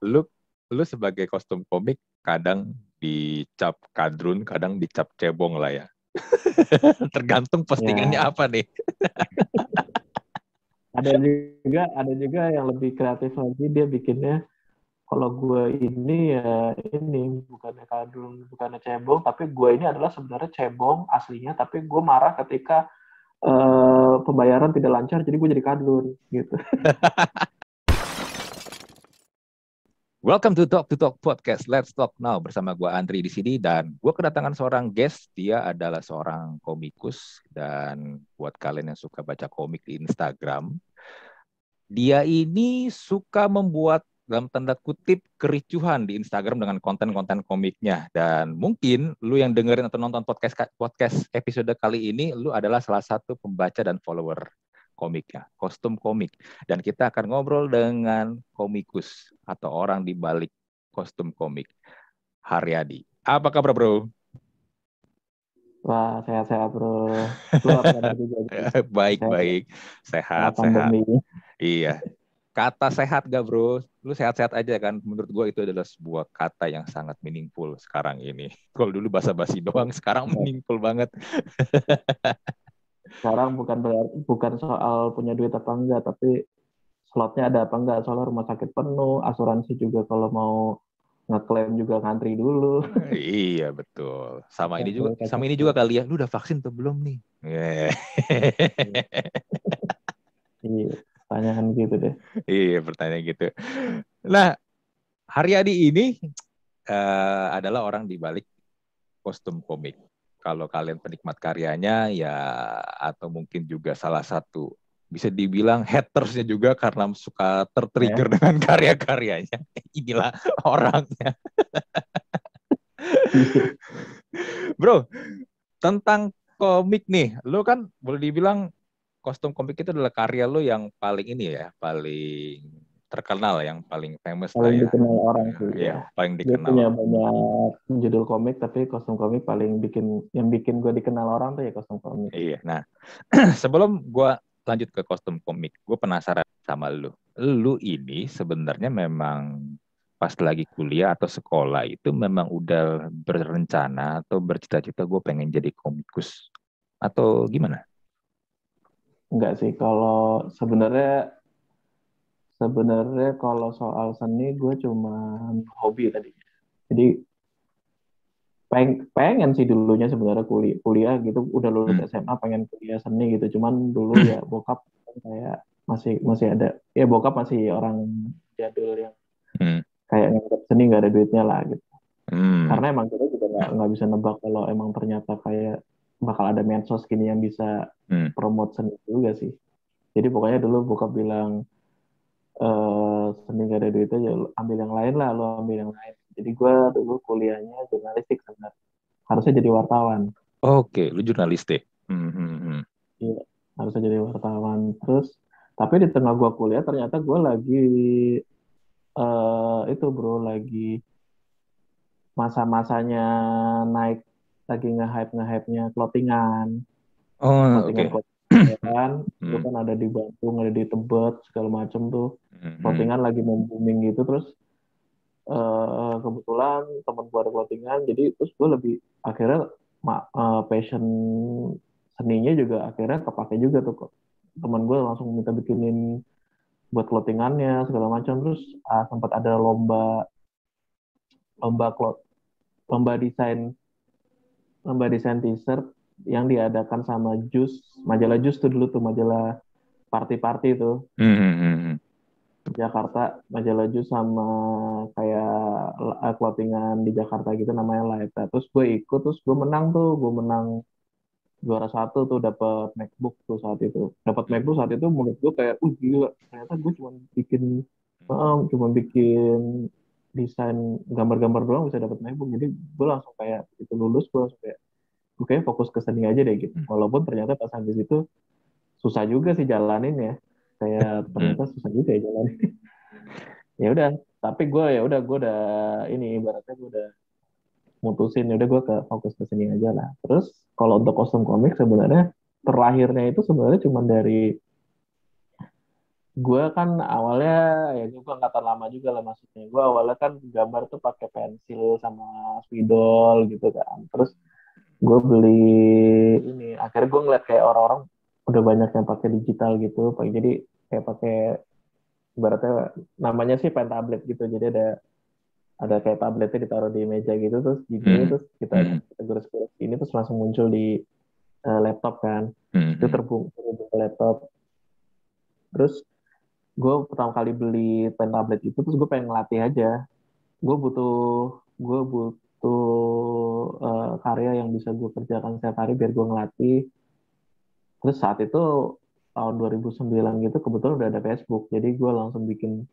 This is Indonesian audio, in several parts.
lu lu sebagai kostum komik kadang dicap kadrun, kadang dicap cebong lah ya. Tergantung postingannya Ya, apa nih. ada juga yang lebih kreatif lagi, dia bikinnya kalau gue ini ya ini bukannya kadrun, bukannya cebong, tapi gue ini adalah sebenarnya cebong aslinya, tapi gue marah ketika pembayaran tidak lancar, jadi gue jadi kadrun gitu. Welcome to Talk Podcast. Let's talk now bersama gue Andri di sini dan gue kedatangan seorang guest. Dia adalah seorang komikus dan buat kalian yang suka baca komik di Instagram, dia ini suka membuat dalam tanda kutip kericuhan di Instagram dengan konten-konten komiknya. Dan mungkin lu yang dengerin atau nonton podcast episode kali ini, lu adalah salah satu pembaca dan follower komiknya, kostum komik. Dan kita akan ngobrol dengan komikus atau orang di balik kostum komik, Haryadi. Apa kabar, bro? Wah, sehat-sehat bro. Lu apa kabar juga? Sehat ya? Baik-baik, Saat sehat-sehat. pandemi. Iya, kata sehat gak bro? Lu sehat-sehat aja kan? Menurut gue itu adalah sebuah kata yang sangat meaningful sekarang ini. Kalau dulu basa-basi doang, sekarang meaningful banget. Sekarang bukan soal punya duit apa enggak, tapi slotnya ada apa enggak. Soalnya rumah sakit penuh, asuransi juga kalau mau ngeklaim juga ngantri dulu. Iya betul. Kacau, Sama kacau. ini juga kali ya. Lu udah vaksin atau belum nih? Yeah. Iya, pertanyaan gitu deh. Iya pertanyaan gitu. Nah, Haryadi ini adalah orang di balik kostum komik. Kalau kalian penikmat karyanya ya atau mungkin juga salah satu bisa dibilang hatersnya juga karena suka Ya. tertrigger dengan karya-karyanya. Inilah orangnya. Iya. Bro, tentang komik nih, lu kan boleh dibilang kostum komik itu adalah karya lu yang paling ini ya, paling terkenal, yang paling famous lah Paling ya. dikenal orang sih Ya, ya. paling Dia punya dikenal. banyak judul komik, tapi kostum komik paling bikin gue dikenal orang tuh ya kostum komik. Iya. Nah, sebelum gue lanjut ke kostum komik, gue penasaran sama lu. Lu ini sebenarnya memang pas lagi kuliah atau sekolah itu memang udah berencana atau bercita-cita gue pengen jadi komikus atau gimana? Enggak sih, kalau sebenarnya sebenarnya kalau soal seni gue cuma hobi tadi. Jadi pengen sih dulunya sebenarnya kuliah, kuliah gitu, udah lulus Hmm. SMA pengen kuliah seni gitu. Cuman dulu ya bokap kan kayak masih masih ada, ya bokap masih orang jadul yang Hmm. kayak nganggap seni nggak ada duitnya lah gitu. Hmm. Karena emang kita juga nggak bisa nebak kalau emang ternyata kayak bakal ada medsos gini yang bisa Hmm. promote seni juga sih. Jadi pokoknya dulu bokap bilang seni gak ada duitnya ya lu ambil yang lain lah, lu ambil yang lain. Jadi gue dulu kuliahnya jurnalistik sebenarnya, harusnya jadi wartawan. Oke, lu jurnalistik. Hmm. Hmm. Hmm. Iya, harusnya jadi wartawan. Terus tapi di tengah gue kuliah ternyata gue lagi itu bro, lagi masa-masanya naik, lagi nge-hype-nya clothingan. Oh, Clothingan oke. clothingan ya kan, itu Hmm. kan ada di Bandung, ada di Tebet segala macem tuh. Hmm. Hmm. Clothingan lagi booming gitu. Terus kebetulan teman gue ada clothingan, jadi terus gue lebih akhirnya passion seninya juga akhirnya kepake juga tuh kok. Teman gue langsung minta bikinin buat clothingannya segala macam. Terus sempat ada lomba cloth lomba desain lomba desain t-shirt yang diadakan sama majalah Jus tuh dulu tuh, majalah party-party tuh Hmm. Hmm. Hmm. Hmm. Jakarta, majalah Jus sama kayak clothingan di Jakarta gitu namanya Light. Nah, terus gue ikut, terus gue menang juara satu tuh, dapat MacBook tuh saat itu. Dapat MacBook saat itu menurut gue kayak, gila, ternyata gue cuma bikin desain gambar-gambar doang bisa dapat MacBook. Jadi gue langsung kayak itu lulus, gue langsung kayak gue kayak fokus ke seni aja deh gitu. Hmm. Walaupun ternyata pas habis itu susah juga sih jalanin ya. Kayak Hmm. ternyata susah juga ya jalanin. Ya udah, tapi gue udah ini ibaratnya gue udah mutusin, ya udah gue ke fokus ke sini aja lah. Terus kalau untuk kostum komik sebenarnya terlahirnya itu sebenarnya cuma dari gue kan awalnya ya gue angkatan lama juga lah maksudnya. Gue awalnya kan gambar tuh pakai pensil sama spidol gitu kan. Terus gue beli ini, akhirnya gue ngeliat kayak orang-orang udah banyak yang pakai digital gitu. Jadi kayak pakai ibaratnya namanya sih pen tablet gitu. Jadi ada kayak tabletnya ditaruh di meja gitu terus gini Hmm. terus kita Hmm. gores-gores ini terus langsung muncul di laptop kan. Itu Hmm. terhubung ke laptop. Terus gue pertama kali beli pen tablet itu terus gue pengen ngelatih aja. Gue butuh karya yang bisa gue kerjakan setiap hari biar gue ngelatih. Terus saat itu tahun 2009 gitu kebetulan udah ada Facebook. Jadi gue langsung bikin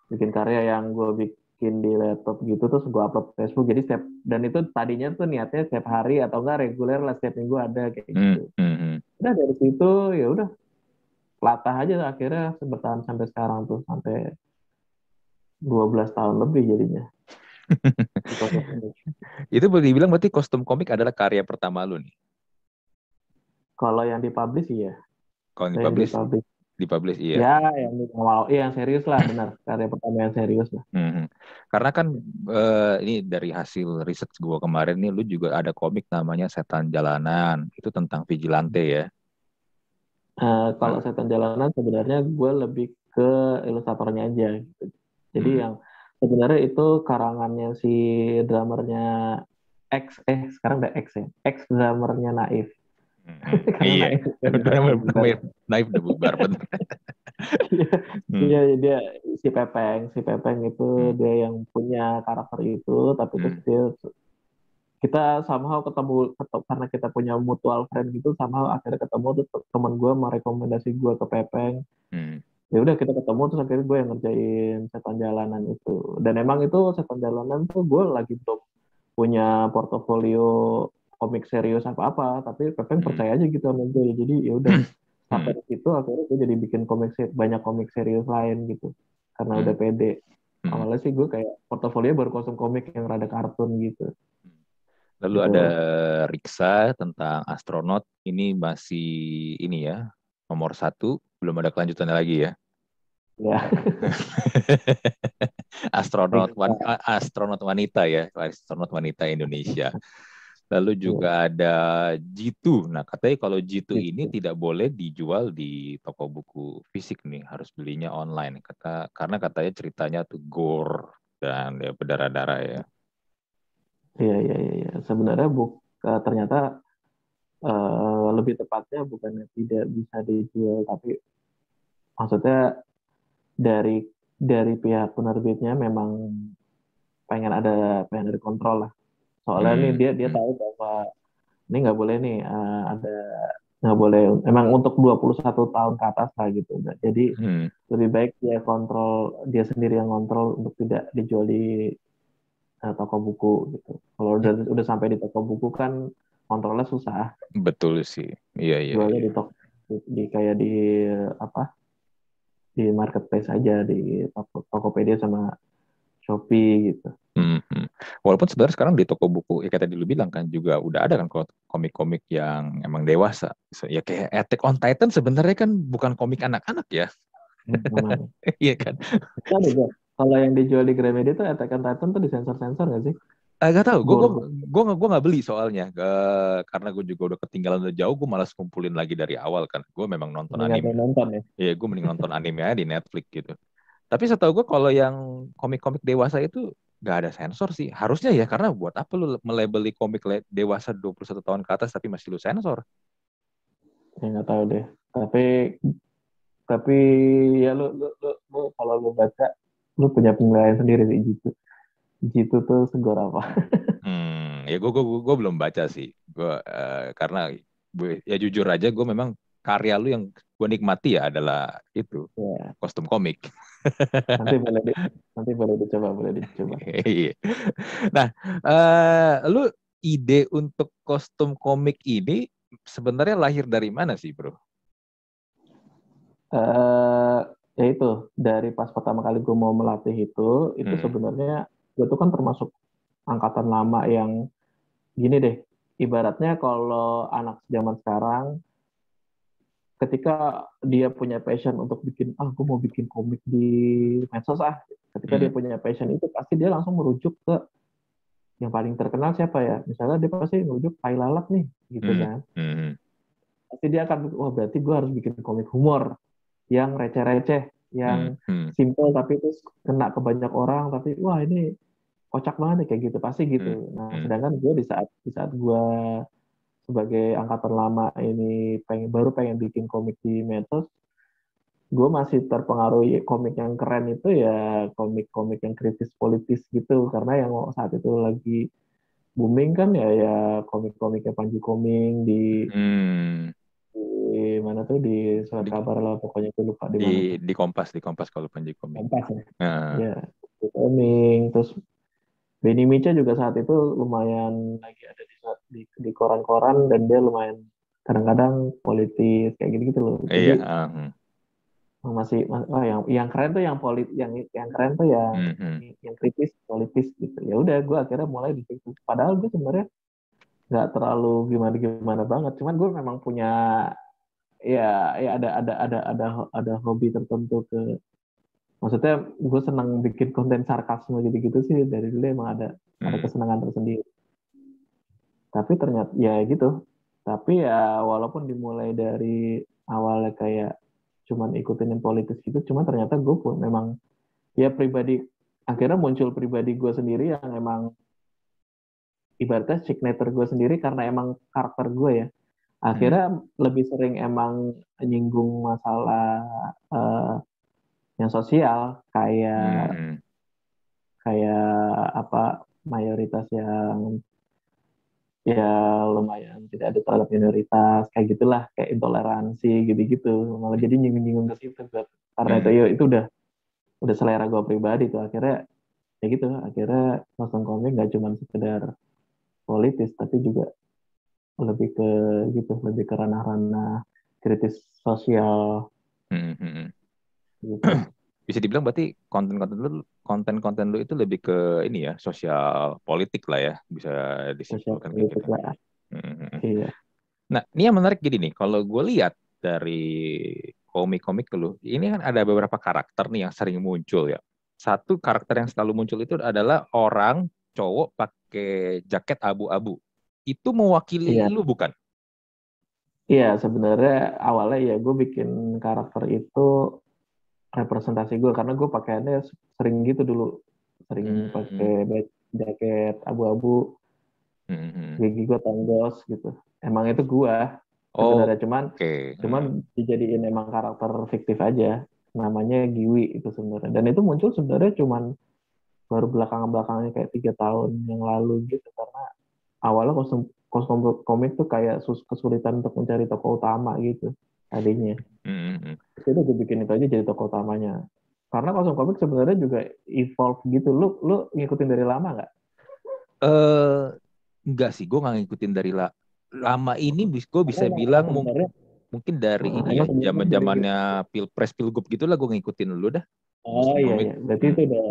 bikin karya yang gue bikin di laptop gitu terus gue upload ke Facebook. Jadi setiap dan itu tadinya tuh niatnya setiap hari atau enggak reguler lah setiap minggu ada kayak Hmm. gitu. Hmm. Hmm. Udah dari situ ya udah latah aja akhirnya bertahan sampai sekarang tuh sampai 12 tahun lebih jadinya di kota ini. Itu boleh dibilang berarti kostum komik adalah karya pertama lu nih. Kalau yang dipublish iya, Kalau yang dipublish, dipublish dipublish iya. ya yang di awal, iya yang serius lah benar karya pertama yang serius lah. Mhm. Karena kan ini dari hasil riset gua kemarin nih, lu juga ada komik namanya Setan Jalanan. Itu tentang vigilante ya. Kalau Nah, setan jalanan sebenarnya gue lebih ke ilustratornya aja gitu. Jadi hmm. yang sebenarnya itu karangannya si drummernya X sekarang udah X ya X drummernya Naif Mhm. karena Iya, Naif udah bubar. namanya Naif udah bubar bener. Iya, Hmm. iya dia si Pepeng itu Hmm. dia yang punya karakter itu tapi terus Hmm. dia kita somehow karena kita punya mutual friend gitu somehow akhirnya ketemu terus teman gue merekomendasi gue ke Pepeng. Hmm. Ya udah kita ketemu terus akhirnya gue yang ngerjain setan jalanan itu dan emang itu setan jalanan tuh gue lagi belum punya portofolio komik serius apa-apa tapi Pepeng Hmm. percaya aja gitu sama gue jadi ya udah Hmm. sampai di situ akhirnya gue jadi bikin banyak komik serius lain gitu karena Hmm. udah pede. Hmm. Awalnya sih gue kayak portofolio baru kosong komik yang rada kartun gitu Lalu ada gitu Riksa tentang astronot. Ini masih ini ya, nomor satu. Belum ada kelanjutannya lagi ya. ya. Riksa. Astronot wanita ya, astronot wanita Indonesia. Lalu Ya, juga ada Jitu. Nah, katanya kalau Jitu ini gitu. tidak boleh dijual di toko buku fisik nih, harus belinya online. Karena katanya ceritanya tuh gore dan ya berdarah-darah ya. Iya, iya, iya, iya. Sebenarnya ternyata lebih tepatnya bukannya tidak bisa dijual, tapi maksudnya dari pihak penerbitnya memang pengen ada kontrol lah. Soalnya nih Hmm, dia hmm, tahu bahwa ini nggak boleh nih ada nggak boleh emang untuk 21 tahun ke atas lah gitu. Nah, jadi hmm, lebih baik dia sendiri yang kontrol untuk tidak dijual di toko buku gitu. Kalau udah sampai di toko buku kan kontrolnya susah. betul sih. Iya, iya, Jualnya iya. di toko di kayak di apa di marketplace aja di Tokopedia sama Shopee gitu. Hmm, hmm. Walaupun sebenarnya sekarang di toko buku, ya kayak tadi lu bilang kan, juga udah ada kan komik-komik yang emang dewasa. Ya kayak Attack on Titan sebenarnya kan bukan komik anak-anak ya. Memang. Iya kan? Kan juga kalau yang dijual di Gramedia tuh Attack on Titan tuh disensor-sensor nggak sih? Gak tahu, Gore, gore. gue nggak beli soalnya. Karena gue juga udah ketinggalan udah jauh, gue malas kumpulin lagi dari awal kan. Gue memang nonton Ini nggak anime. ada nonton ya. Iya, gue mending nonton anime aja di Netflix gitu. Tapi setahu gue kalau yang komik-komik dewasa itu nggak ada sensor sih. Harusnya ya, karena buat apa lu melabeli komik dewasa 21 tahun ke atas tapi masih lu sensor? Ya nggak tahu deh. Tapi tapi ya lu kalau lu baca lu punya penilaian sendiri sih gitu. Gitu tuh segor apa? Ya gue belum baca sih. Karena ya jujur aja gue memang karya lu yang gue nikmati ya adalah itu Ya, kostum komik. nanti boleh di, nanti boleh dicoba. Iya. Nah, lu ide untuk kostum komik ini sebenarnya lahir dari mana sih, bro? eh Ya itu dari pas pertama kali gue mau melatih itu Hmm. sebenarnya gue tuh kan termasuk angkatan lama yang gini deh, ibaratnya kalau anak zaman sekarang ketika dia punya passion untuk gue mau bikin komik di medsos ketika dia Hmm. punya passion itu pasti dia langsung merujuk ke yang paling terkenal siapa ya, misalnya dia pasti merujuk Tai Lalat nih gitu Hmm. kan, Hmm. pasti dia akan wah berarti gue harus bikin komik humor yang receh-receh, Hmm. yang Hmm. simple tapi itu kena ke banyak orang, tapi wah ini kocak banget nih kayak gitu, pasti Hmm. gitu. Nah Hmm. sedangkan gue di saat gue sebagai angkatan lama ini baru pengen bikin komik di medsos, gue masih terpengaruhi komik yang keren itu ya komik-komik yang kritis politis gitu, karena yang saat itu lagi booming kan ya komik-komiknya Panji Koming Hmm. di mana tuh di surat Di, kabar lah, pokoknya gue lupa di di mana tuh, di Kompas kalau Panji Koming. Kompas ya. Nah, Ya, di Koming. Terus Benny Mica juga saat itu lumayan lagi ada di koran-koran, dan dia lumayan kadang-kadang politis kayak gitu-gitu loh. iya. Jadi oh, yang keren tuh yang keren tuh Hmm. Hmm. yang kritis politis gitu. Ya udah gue akhirnya mulai di situ. Padahal gue sebenarnya nggak terlalu gimana gimana banget. Cuman gue memang punya ya ada hobi tertentu maksudnya gue senang bikin konten sarkasme gitu-gitu sih, dari dulu emang ada Hmm. kesenangan tersendiri. Tapi ternyata ya gitu. Tapi ya walaupun dimulai dari awalnya kayak cuman ikutin yang politis gitu, cuman ternyata gue pun memang ya pribadi, akhirnya muncul pribadi gue sendiri yang emang ibaratnya signature gue sendiri karena emang karakter gue ya. Hmm. Akhirnya lebih sering emang nyinggung masalah eh, yang sosial, kayak Hmm. kayak apa, mayoritas yang ya lumayan tidak ada terhadap minoritas kayak gitulah, kayak intoleransi gitu-gitu, malah jadi nyinggung-nyinggung ke situ karena itu Hmm. ya itu udah selera gue pribadi tuh, akhirnya ya gitu, akhirnya nonton komik nggak cuma sekedar politis tapi juga lebih ke gitu, lebih ke ranah-ranah kritis sosial Hmm. Hmm. gitu. Bisa dibilang berarti konten-konten lu itu lebih ke ini ya, sosial politik lah ya, bisa Sosial disimpulkan kayak politik gitu. lah. Hmm. Iya. Nah, ini yang menarik gini nih, kalau gue lihat dari komik-komik lu, ini kan ada beberapa karakter nih yang sering muncul ya. Satu karakter yang selalu muncul itu adalah orang cowok pakai jaket abu-abu. Itu mewakili Iya. lu bukan? Iya, sebenarnya awalnya ya gue bikin karakter itu representasi gue, karena gue pakaiannya sering gitu dulu, sering pakai Hmm. jaket abu-abu, Hmm. gigi gue tonggos gitu. Emang itu gue Oh, sebenarnya, cuman oke. cuman dijadiin emang karakter fiktif aja. Namanya Giwi itu sebenarnya. Dan itu muncul sebenarnya cuman baru belakangan-belakangnya kayak 3 tahun yang lalu gitu, karena awalnya kostum kostum komik tuh kayak kesulitan untuk mencari tokoh utama gitu tadinya. Hmm. Terus udah gue bikin itu aja jadi tokoh utamanya. Karena kostum komik sebenarnya juga evolve gitu. Lu ngikutin dari lama nggak? Eh, enggak sih, gue nggak ngikutin dari lama ini, gue Karena bisa emang bilang sebenarnya mungkin dari ini ya, emang sebenarnya zaman dari zamannya pilpres pilgub gitulah gue ngikutin dulu dah oh musim iya komik. iya, berarti Hmm. itu udah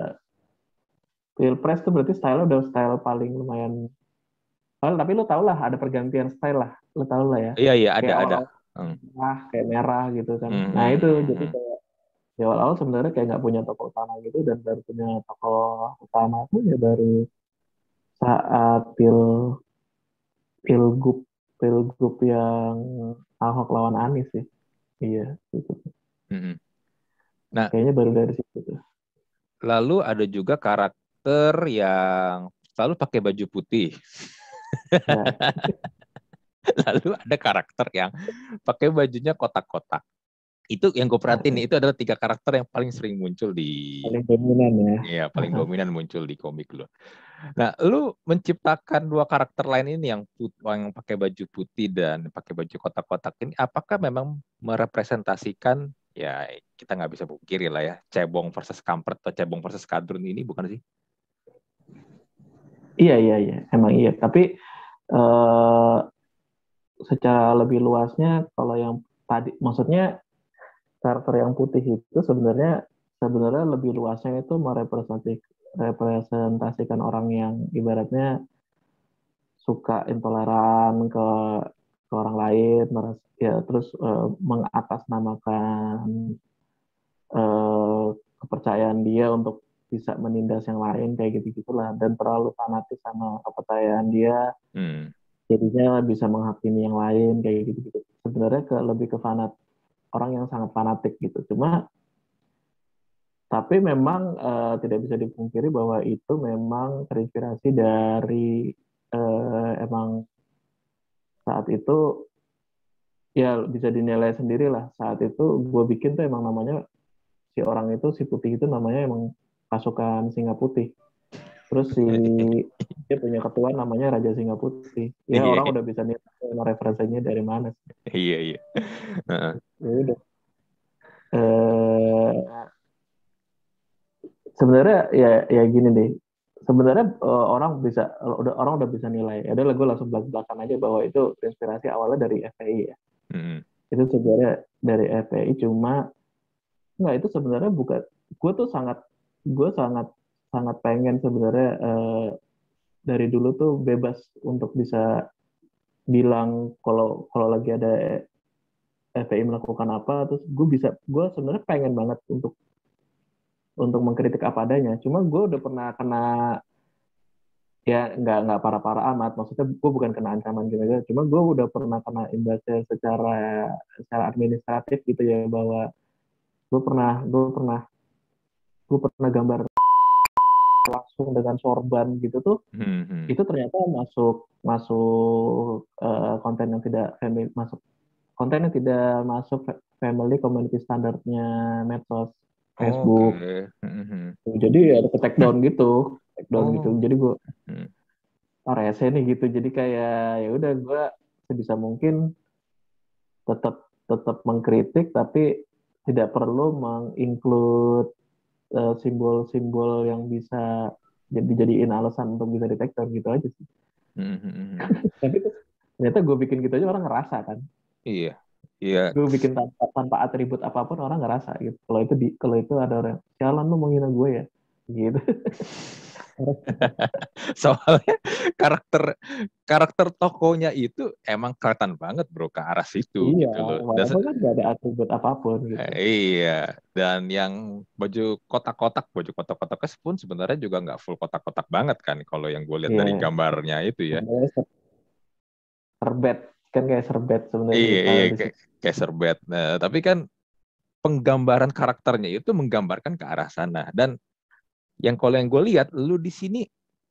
Pilpres tuh berarti style udah style paling lumayan. Tapi lu tau lah ada pergantian style lah. Lu tau lah ya. Iya iya, Kayak ada. awal-awal Hmm. merah, kayak merah gitu kan. Hmm. Nah Hmm. itu Hmm. jadi Hmm. kayak di awal-awal sebenarnya kayak nggak punya tokoh utama gitu, dan baru punya tokoh utama tuh ya baru saat pilgub pilgub yang Ahok lawan Anies sih. Iya gitu. Hmm. Hmm. Nah, Kayaknya baru dari situ tuh. lalu ada juga karakter yang selalu pakai baju putih. Ya, Lalu ada karakter yang pakai bajunya kotak-kotak. Itu yang gue perhatiin nih, itu adalah tiga karakter yang paling sering muncul di, paling dominan ya. ya paling dominan muncul di komik lo. Nah, lu menciptakan dua karakter lain ini yang pakai baju putih dan pakai baju kotak-kotak ini, apakah memang merepresentasikan, ya kita nggak bisa pungkiri lah ya, cebong versus kampret atau cebong versus kadrun ini, bukan sih? Iya iya iya, emang iya. Tapi eh, secara lebih luasnya, kalau yang tadi maksudnya karakter yang putih itu sebenarnya lebih luasnya itu merepresentasikan orang yang ibaratnya suka intoleran ke ke orang lain, ya terus mengatasnamakan eh, kepercayaan dia untuk bisa menindas yang lain kayak gitu gitulah, dan terlalu fanatis sama kepercayaan dia, Hmm. jadinya bisa menghakimi yang lain kayak gitu gitu. Sebenarnya lebih ke orang yang sangat fanatik gitu. Cuma tapi memang tidak bisa dipungkiri bahwa itu memang terinspirasi dari emang saat itu, ya bisa dinilai sendiri lah, saat itu gue bikin tuh emang namanya, si orang itu, si putih itu namanya emang pasukan Singa Putih. Terus dia punya ketua namanya Raja Singa Putih. Ya orang Iya, udah bisa nilai referensinya dari mana sih. iya, iya. Heeh. Ya udah. Eh, Sebenarnya ya gini deh. Sebenarnya orang udah bisa nilai. Ya udah, gue langsung belak-belakan aja bahwa itu inspirasi awalnya dari FPI ya. Hmm. Itu sebenarnya dari FPI, cuma nggak, itu sebenarnya bukan, gue tuh gue sangat sangat pengen sebenarnya dari dulu tuh bebas untuk bisa bilang kalau kalau lagi ada FPI melakukan apa, terus gue sebenarnya pengen banget untuk mengkritik apa adanya. Cuma gue udah pernah kena, ya nggak parah-parah amat, maksudnya gue bukan kena ancaman gitu aja, cuma gue udah pernah kena imbasnya secara administratif gitu ya, bahwa gue pernah gue pernah gue pernah gambar langsung dengan sorban gitu tuh, Hmm. Hmm. itu ternyata masuk masuk konten yang tidak masuk, konten yang tidak masuk family community standarnya medsos Oke. Facebook. Hmm. Hmm. Jadi ada ke take down gitu, take down gitu. Oh. Jadi gue Hmm. rese nih gitu. Jadi kayak ya udah, gue sebisa mungkin tetap tetap mengkritik, tapi tidak perlu menginclude simbol-simbol yang bisa dijadiin alasan untuk bisa di take down gitu aja sih. Hmm. Hmm. Hmm. Tapi ternyata gue bikin gitu aja orang ngerasa kan. Iya. Iya. Gue bikin tanpa atribut apapun orang ngerasa gitu. Kalau itu ada orang, jalan lu menghina gue ya, gitu. Soalnya karakter karakter tokonya itu emang kelihatan banget bro ke arah situ Iya, gitu loh. walaupun kan gak ada atribut apapun gitu. Iya, dan yang baju kotak-kotak pun sebenarnya juga nggak full kotak-kotak banget kan kalau yang gue lihat dari Iya, gambarnya itu ya. sebenarnya serbet, kan kayak serbet sebenarnya Iya, sih iya, kalau di kayak, situ. kayak serbet. Nah, tapi kan penggambaran karakternya itu menggambarkan ke arah sana. Dan yang kalau yang gue lihat, lu di sini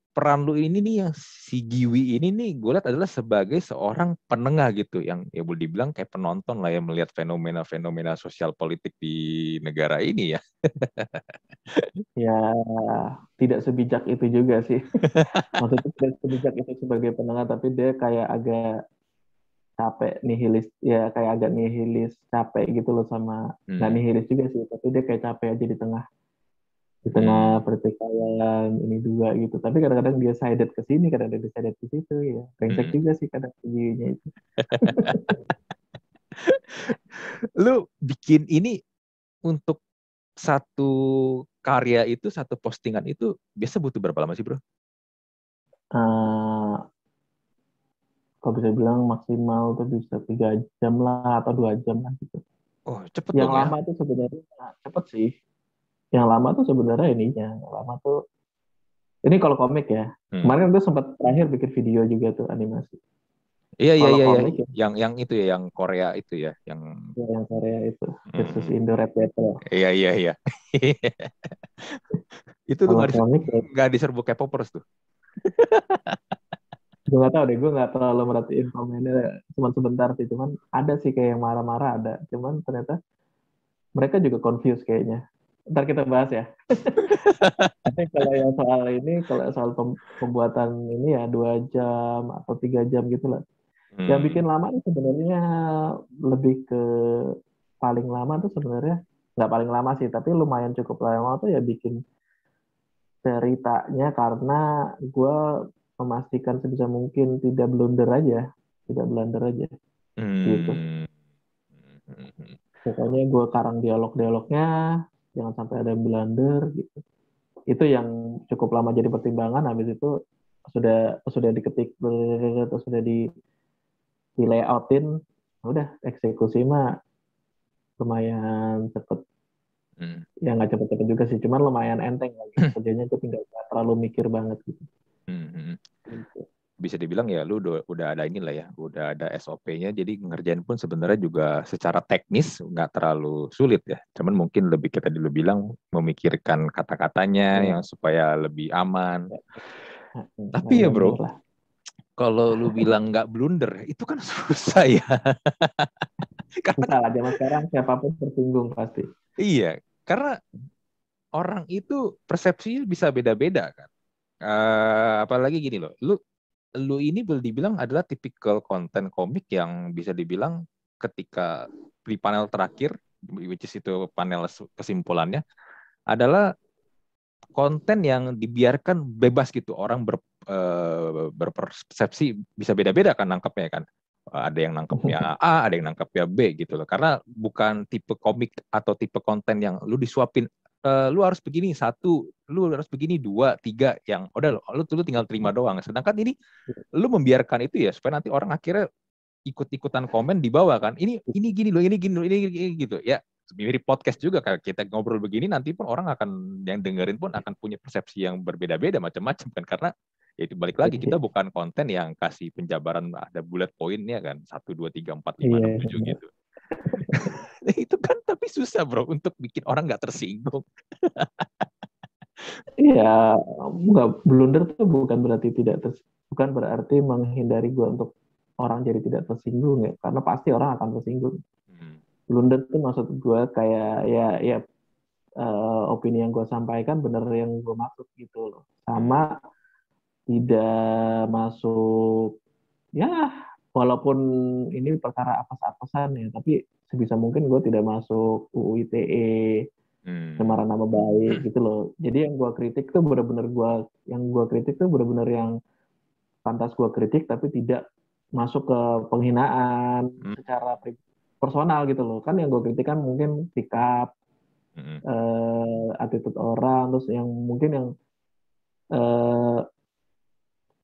peran lu ini nih yang si Giwi ini nih gue lihat adalah sebagai seorang penengah gitu yang ya boleh dibilang kayak penonton lah yang melihat fenomena-fenomena sosial politik di negara ini ya. Ya, tidak sebijak itu juga sih. Maksudnya tidak sebijak itu sebagai penengah, tapi dia kayak agak capek nihilis, ya kayak agak nihilis, capek gitu loh sama, nggak Hmm. nihilis juga sih, tapi dia kayak capek aja di tengah Hmm. pertikaian ini dua gitu. Tapi kadang-kadang dia sided ke sini, kadang-kadang dia sided ke situ ya. Brengsek Hmm. juga sih kadang videonya itu. Lu bikin ini untuk satu karya itu, satu postingan itu biasa butuh berapa lama sih, bro? Eh, Kalau bisa bilang maksimal tuh bisa 3 jam lah atau 2 jam lah gitu. Oh, cepet Yang dong ya. lama tuh sebenarnya cepet sih. Yang lama tuh sebenarnya ininya, yang lama tuh ini kalau komik ya. Hmm. Kemarin gue sempat terakhir bikin video juga tuh animasi. Iya, iya, Kalau iya, iya. komik ya, Yang itu ya, yang Korea itu ya, yang yang Korea itu versus hmm. Indo Red Battle. Iya, iya, iya. Itu tuh Kalau komik ya, nggak diserbu K-popers tuh. gue nggak tahu deh, gue nggak terlalu merhatiin komennya, cuman sebentar sih, cuman ada sih kayak yang marah-marah ada, cuman ternyata mereka juga confused kayaknya. Ntar kita bahas ya. Tapi kalau yang soal ini, kalau soal pembuatan ini ya 2 jam atau 3 jam gitu lah. Yang Hmm. bikin lama itu sebenarnya lebih ke, paling lama tuh sebenarnya nggak paling lama sih, tapi lumayan cukup lama tuh ya bikin ceritanya, karena gue memastikan sebisa mungkin tidak blunder aja gitu. Hmm. Hmm. Pokoknya gue karang dialog-dialognya, jangan sampai ada yang blunder gitu. Itu yang cukup lama jadi pertimbangan. Habis itu sudah diketik, terus sudah di layoutin, udah eksekusi mah lumayan cepet. Ya nggak cepet-cepet juga sih, cuman lumayan enteng lagi. Kerjanya tuh tinggal nggak terlalu mikir banget gitu. Gitu. Bisa dibilang ya lu udah ada inilah ya, udah ada SOP-nya, jadi ngerjain pun sebenarnya juga secara teknis nggak terlalu sulit ya. Cuman mungkin lebih kita dulu bilang memikirkan kata-katanya Ya, yang supaya lebih aman. ya, Tapi ya bener bro, lah. kalau lu bilang nggak blunder, itu kan susah ya. Karena Salah zaman sekarang siapapun tersinggung pasti. iya, karena orang itu persepsinya bisa beda-beda kan. Apalagi gini loh, lu ini boleh dibilang adalah tipikal konten komik yang bisa dibilang ketika di panel terakhir, which is itu panel kesimpulannya, adalah konten yang dibiarkan bebas gitu. Orang berpersepsi bisa beda-beda kan nangkepnya kan. Ada yang nangkepnya A, ada yang nangkepnya B gitu loh. Karena bukan tipe komik atau tipe konten yang lu disuapin, lu harus begini satu, lu harus begini dua, tiga, yang udah lu tinggal terima doang. Sedangkan ini lu membiarkan itu ya supaya nanti orang akhirnya ikut-ikutan komen di bawah kan. Ini gini loh, ini gini loh, ini gini gitu. Ya, mirip podcast juga kayak kita ngobrol begini nanti pun orang akan yang dengerin pun akan punya persepsi yang berbeda-beda macam-macam kan, karena ya itu balik lagi kita bukan konten yang kasih penjabaran ada bullet pointnya kan 1 2 3 4 5 6 7 Iya, gitu. Itu kan tapi susah bro untuk bikin orang nggak tersinggung. iya, nggak blunder tuh bukan berarti menghindari gue untuk orang jadi tidak tersinggung ya, karena pasti orang akan tersinggung. Hmm. Blunder tuh maksud gue kayak ya opini yang gue sampaikan bener yang gue maksud gitu loh. Sama tidak masuk ya walaupun ini perkara apes-apesan ya, tapi sebisa mungkin gue tidak masuk UU ITE cemaran nama baik gitu loh. Jadi yang gue kritik tuh bener-bener yang pantas gue kritik tapi tidak masuk ke penghinaan secara personal gitu loh. Kan yang gue kritik kan mungkin sikap, attitude orang, terus yang mungkin yang eh,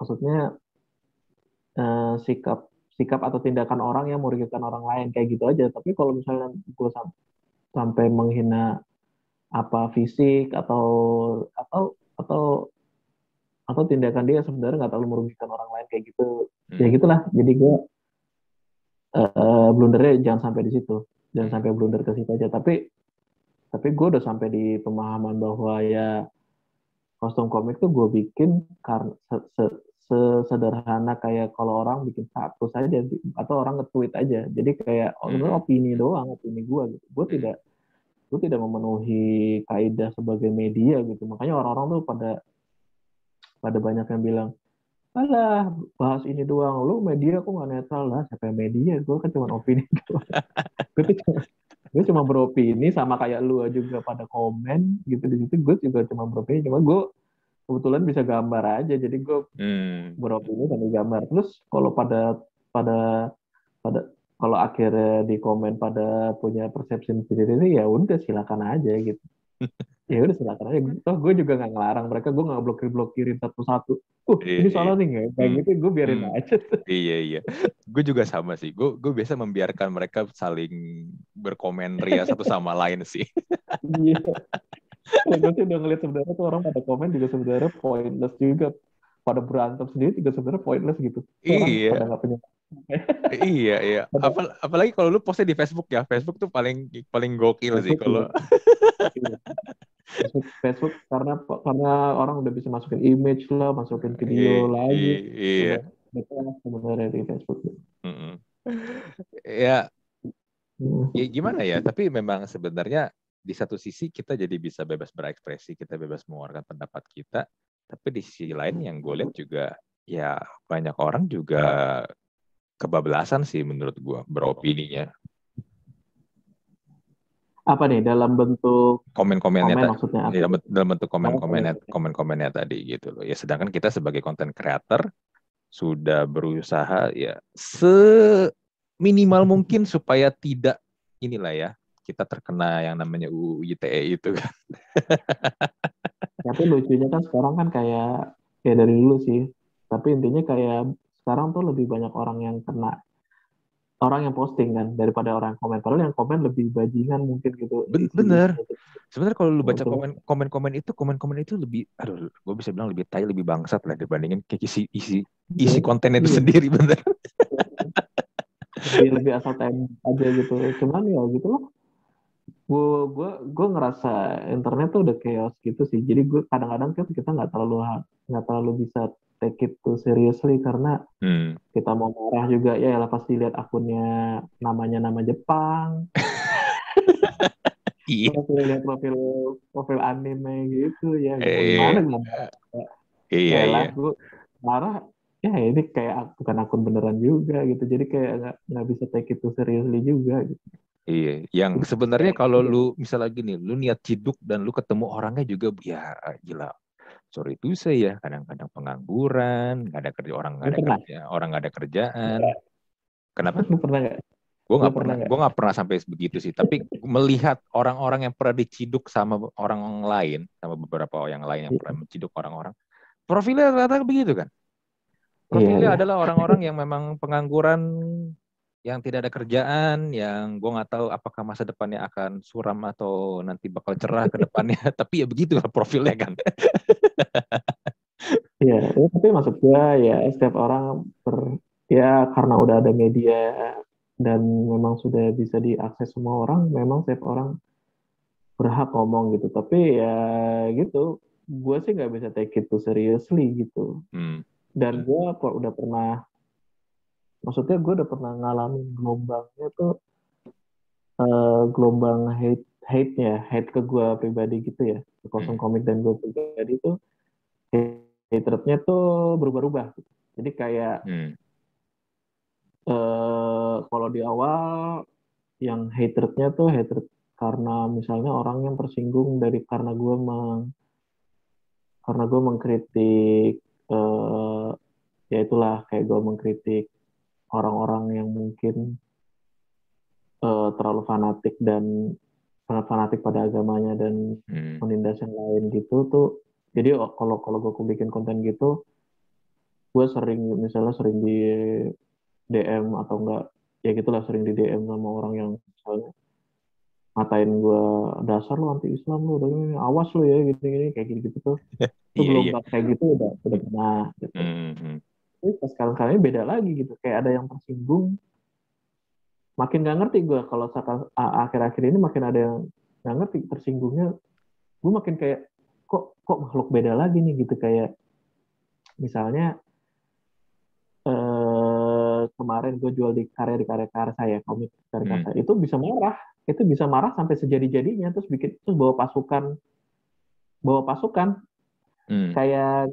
maksudnya sikap sikap atau tindakan orang yang merugikan orang lain kayak gitu aja. Tapi kalau misalnya gue sampai menghina apa fisik atau atau atau tindakan dia sebenarnya nggak terlalu merugikan orang lain kayak gitu, ya gitulah. Jadi gue blundernya jangan sampai di situ, jangan sampai blunder ke situ aja. Tapi gue udah sampai di pemahaman bahwa ya kostum komik tuh gue bikin karena sesederhana kayak kalau orang bikin status aja atau orang nge-tweet aja. Jadi kayak opini doang, opini gue gitu. Gue tidak memenuhi kaidah sebagai media gitu. Makanya orang-orang tuh pada pada banyak yang bilang, alah bahas ini doang, lu media kok nggak netral lah, siapa yang media, gue kan cuma opini doang. gue cuma beropini sama kayak lu juga pada komen gitu di situ, gue juga cuma beropini, cuma gue kebetulan bisa gambar aja, jadi gue beropini sambil gambar. Terus kalau pada pada kalau akhirnya di komen pada punya persepsi sendiri, ya udah silakan aja gitu. Ya udah silakan aja. Toh gue juga nggak ngelarang mereka, gue nggak blokirin satu-satu. Iya, Ini iya. salah nih nggak? Kayak gitu gue biarin aja. Iya, iya. Gue juga sama sih. Gue biasa membiarkan mereka saling berkomen ria satu sama lain sih. Iya. Kalau gue sih udah ngeliat sebenarnya tuh orang pada komen juga sebenarnya pointless juga. Pada berantem sendiri juga sebenarnya pointless gitu. Tuh orang pada Iya, nggak punya. iya, iya. Pada Apalagi kalau lu postnya di Facebook ya. Facebook tuh paling paling gokil sih Facebook kalau. juga. Iya. Facebook karena orang udah bisa masukin image lah, masukin video lagi. Iya. Udah betul sebenarnya di Facebook. Mm-mm. Ya, Hmm. ya gimana ya? Tapi memang sebenarnya di satu sisi kita jadi bisa bebas berekspresi, kita bebas mengeluarkan pendapat kita. Tapi di sisi lain yang gue lihat juga ya banyak orang juga kebablasan sih menurut gue beropininya. Apa nih dalam bentuk Komen-komennya komen maksudnya apa? dalam bentuk Oh, komen-komennya tadi gitu loh. Ya sedangkan kita sebagai konten creator sudah berusaha ya seminimal mungkin supaya tidak inilah ya kita terkena yang namanya UU ITE itu kan. tapi lucunya kan sekarang kan kayak ya dari dulu sih. Tapi intinya kayak sekarang tuh lebih banyak orang yang kena orang yang posting kan daripada orang yang komen. Padahal yang komen lebih bajingan mungkin gitu Bener. isinya. Sebenarnya kalau lu baca Untuk komen-komen itu lebih, aduh, gue bisa bilang lebih tai, lebih bangsat lah dibandingin kayak isi iya, konten itu iya, sendiri, bener. lebih lebih asal tembak aja gitu. Cuman ya gitu loh. Gue ngerasa internet tuh udah chaos gitu sih. Jadi gue kadang-kadang kan kita nggak terlalu bisa take it too seriously karena Hmm. kita mau marah juga ya lah pasti lihat akunnya namanya nama Jepang, Iya. profil lihat profil profil anime gitu ya mau gimana Eh, gue mau marah iya, ya lah iya. gue marah ya ini kayak bukan akun beneran juga gitu jadi kayak nggak bisa take it too seriously juga gitu. Iya, yang Jadi sebenarnya kayak kalau gitu. lu misalnya gini, lu niat ciduk dan lu ketemu orangnya juga, ya gila. Sorry itu saya ya, kadang-kadang pengangguran, nggak ada kerja, Lu pernah orang nggak ada kerjaan. Kenapa? lu pernah nggak Gue lu nggak pernah pernah, nggak gue nggak pernah sampai begitu sih. Tapi melihat orang-orang yang pernah diciduk sama orang lain, sama beberapa yang lain yang pernah menciduk orang-orang, profilnya rata-rata begitu kan? iya Profilnya iya adalah orang-orang yang memang pengangguran, yang tidak ada kerjaan, yang gue nggak tahu apakah masa depannya akan suram atau nanti bakal cerah ke depannya. Tapi ya begitu lah profilnya kan. iya tapi maksud gua ya setiap orang ya karena udah ada media dan memang sudah bisa diakses semua orang memang setiap orang berhak ngomong gitu tapi ya gitu gue sih nggak bisa take it too seriously gitu Hmm. dan gue udah pernah maksudnya gue udah pernah ngalamin gelombangnya tuh gelombang hate ke gue pribadi gitu ya ke kosong Hmm. komik dan gue pribadi tuh hatrednya tuh berubah-ubah gitu. Jadi kayak Hmm. kalau di awal yang hatrednya tuh hatred karena misalnya orang yang tersinggung dari karena gue mengkritik eh, ya itulah kayak gue mengkritik orang-orang yang mungkin terlalu fanatik dan sangat fanatik pada agamanya dan Hmm. menindas yang lain gitu tuh jadi kalau kalau gue bikin konten gitu gue sering misalnya sering di DM atau enggak ya gitulah sering di DM sama orang yang misalnya ngatain gue dasar lu anti Islam lu udah ini, awas lu ya gini gini kayak gitu gitu tuh itu Iya, iya. gelombang kayak gitu udah pernah gitu Hmm. Hmm. tapi pas sekarang sekarang ini beda lagi gitu kayak ada yang tersinggung makin gak ngerti gue kalau akhir-akhir ini makin ada yang gak ngerti tersinggungnya gue makin kayak kok makhluk beda lagi nih gitu kayak misalnya kemarin gue jual di karya karya saya komik karya karya Hmm. saya itu bisa marah sampai sejadi-jadinya terus bikin terus bawa pasukan Hmm. kayak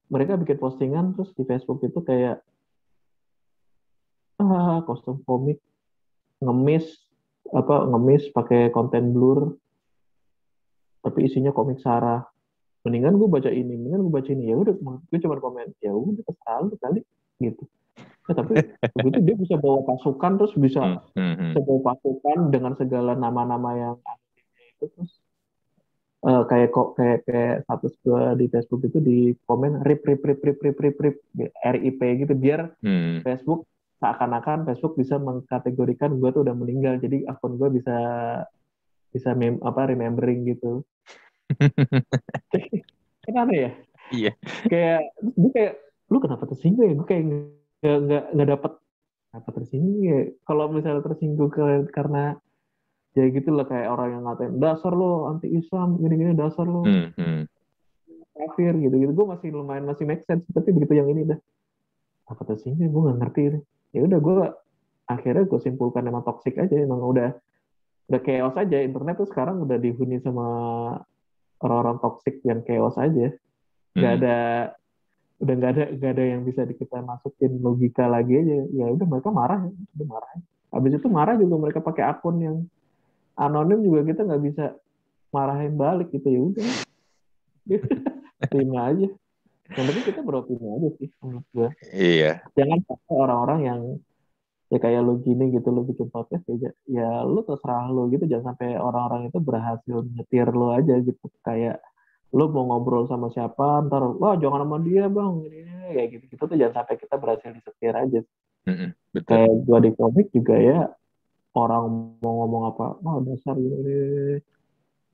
mereka bikin postingan terus di Facebook itu kayak kostum komik ngemis ngemis pakai konten blur tapi isinya komik Sarah mendingan gue baca ini ya udah gue cuma komen ya udah terserah lu kali gitu tapi begitu dia bisa bawa pasukan terus Hmm. Hmm. Hmm. bisa bawa pasukan dengan segala nama-nama yang itu terus kayak status gue di Facebook itu di komen rip rip rip rip rip rip rip RIP gitu biar Hmm. Facebook seakan-akan Facebook bisa mengkategorikan gue tuh udah meninggal jadi akun gue bisa bisa remembering gitu kan aneh ya Iya. kayak gue kayak lu kenapa tersinggung ya gue kayak nggak dapat apa tersinggung ya kalau misalnya tersinggung karena ya gitu lah kayak orang yang ngatain dasar lo anti Islam gini-gini dasar lo Hmm. Hmm. kafir gitu-gitu gue masih lumayan masih make sense tapi begitu yang ini dah apa tersinggung gue nggak ngerti deh ya udah gue akhirnya gue simpulkan emang toxic aja emang udah chaos aja internet tuh sekarang udah dihuni sama orang-orang toxic yang chaos aja nggak Hmm. ada udah nggak ada yang bisa kita masukin logika lagi aja ya udah mereka marah ya udah marah habis itu marah juga mereka pakai akun yang anonim juga kita nggak bisa marahin balik gitu ya udah terima aja yang penting kita beropini aja sih menurut gue Iya. jangan pakai orang-orang yang ya kayak lu gini gitu lu bikin podcast ya lu terserah lu gitu jangan sampai orang-orang itu berhasil nyetir lu aja gitu kayak lu mau ngobrol sama siapa ntar wah jangan sama dia bang ini kayak gitu gitu tuh jangan sampai kita berhasil disetir aja Betul. Kayak gue di komik juga ya, orang mau ngomong apa, oh dasar gini,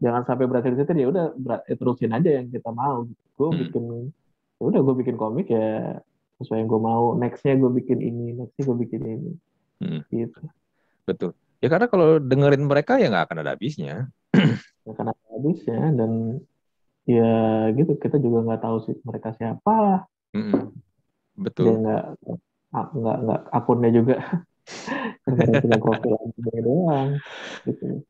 jangan sampai berarti di situ, ya udah terusin aja yang kita mau. Gue Mm, bikin, ya udah gue bikin komik ya sesuai yang gue mau. Nextnya gue bikin ini, nextnya gue bikin ini, mm, gitu. betul. Ya karena kalau dengerin mereka ya nggak akan ada habisnya. Ya, karena habisnya dan ya gitu kita juga nggak tahu sih mereka siapa, Mm, dia betul. nggak akunnya juga kadang-kadang cuma profil aja doang gitu.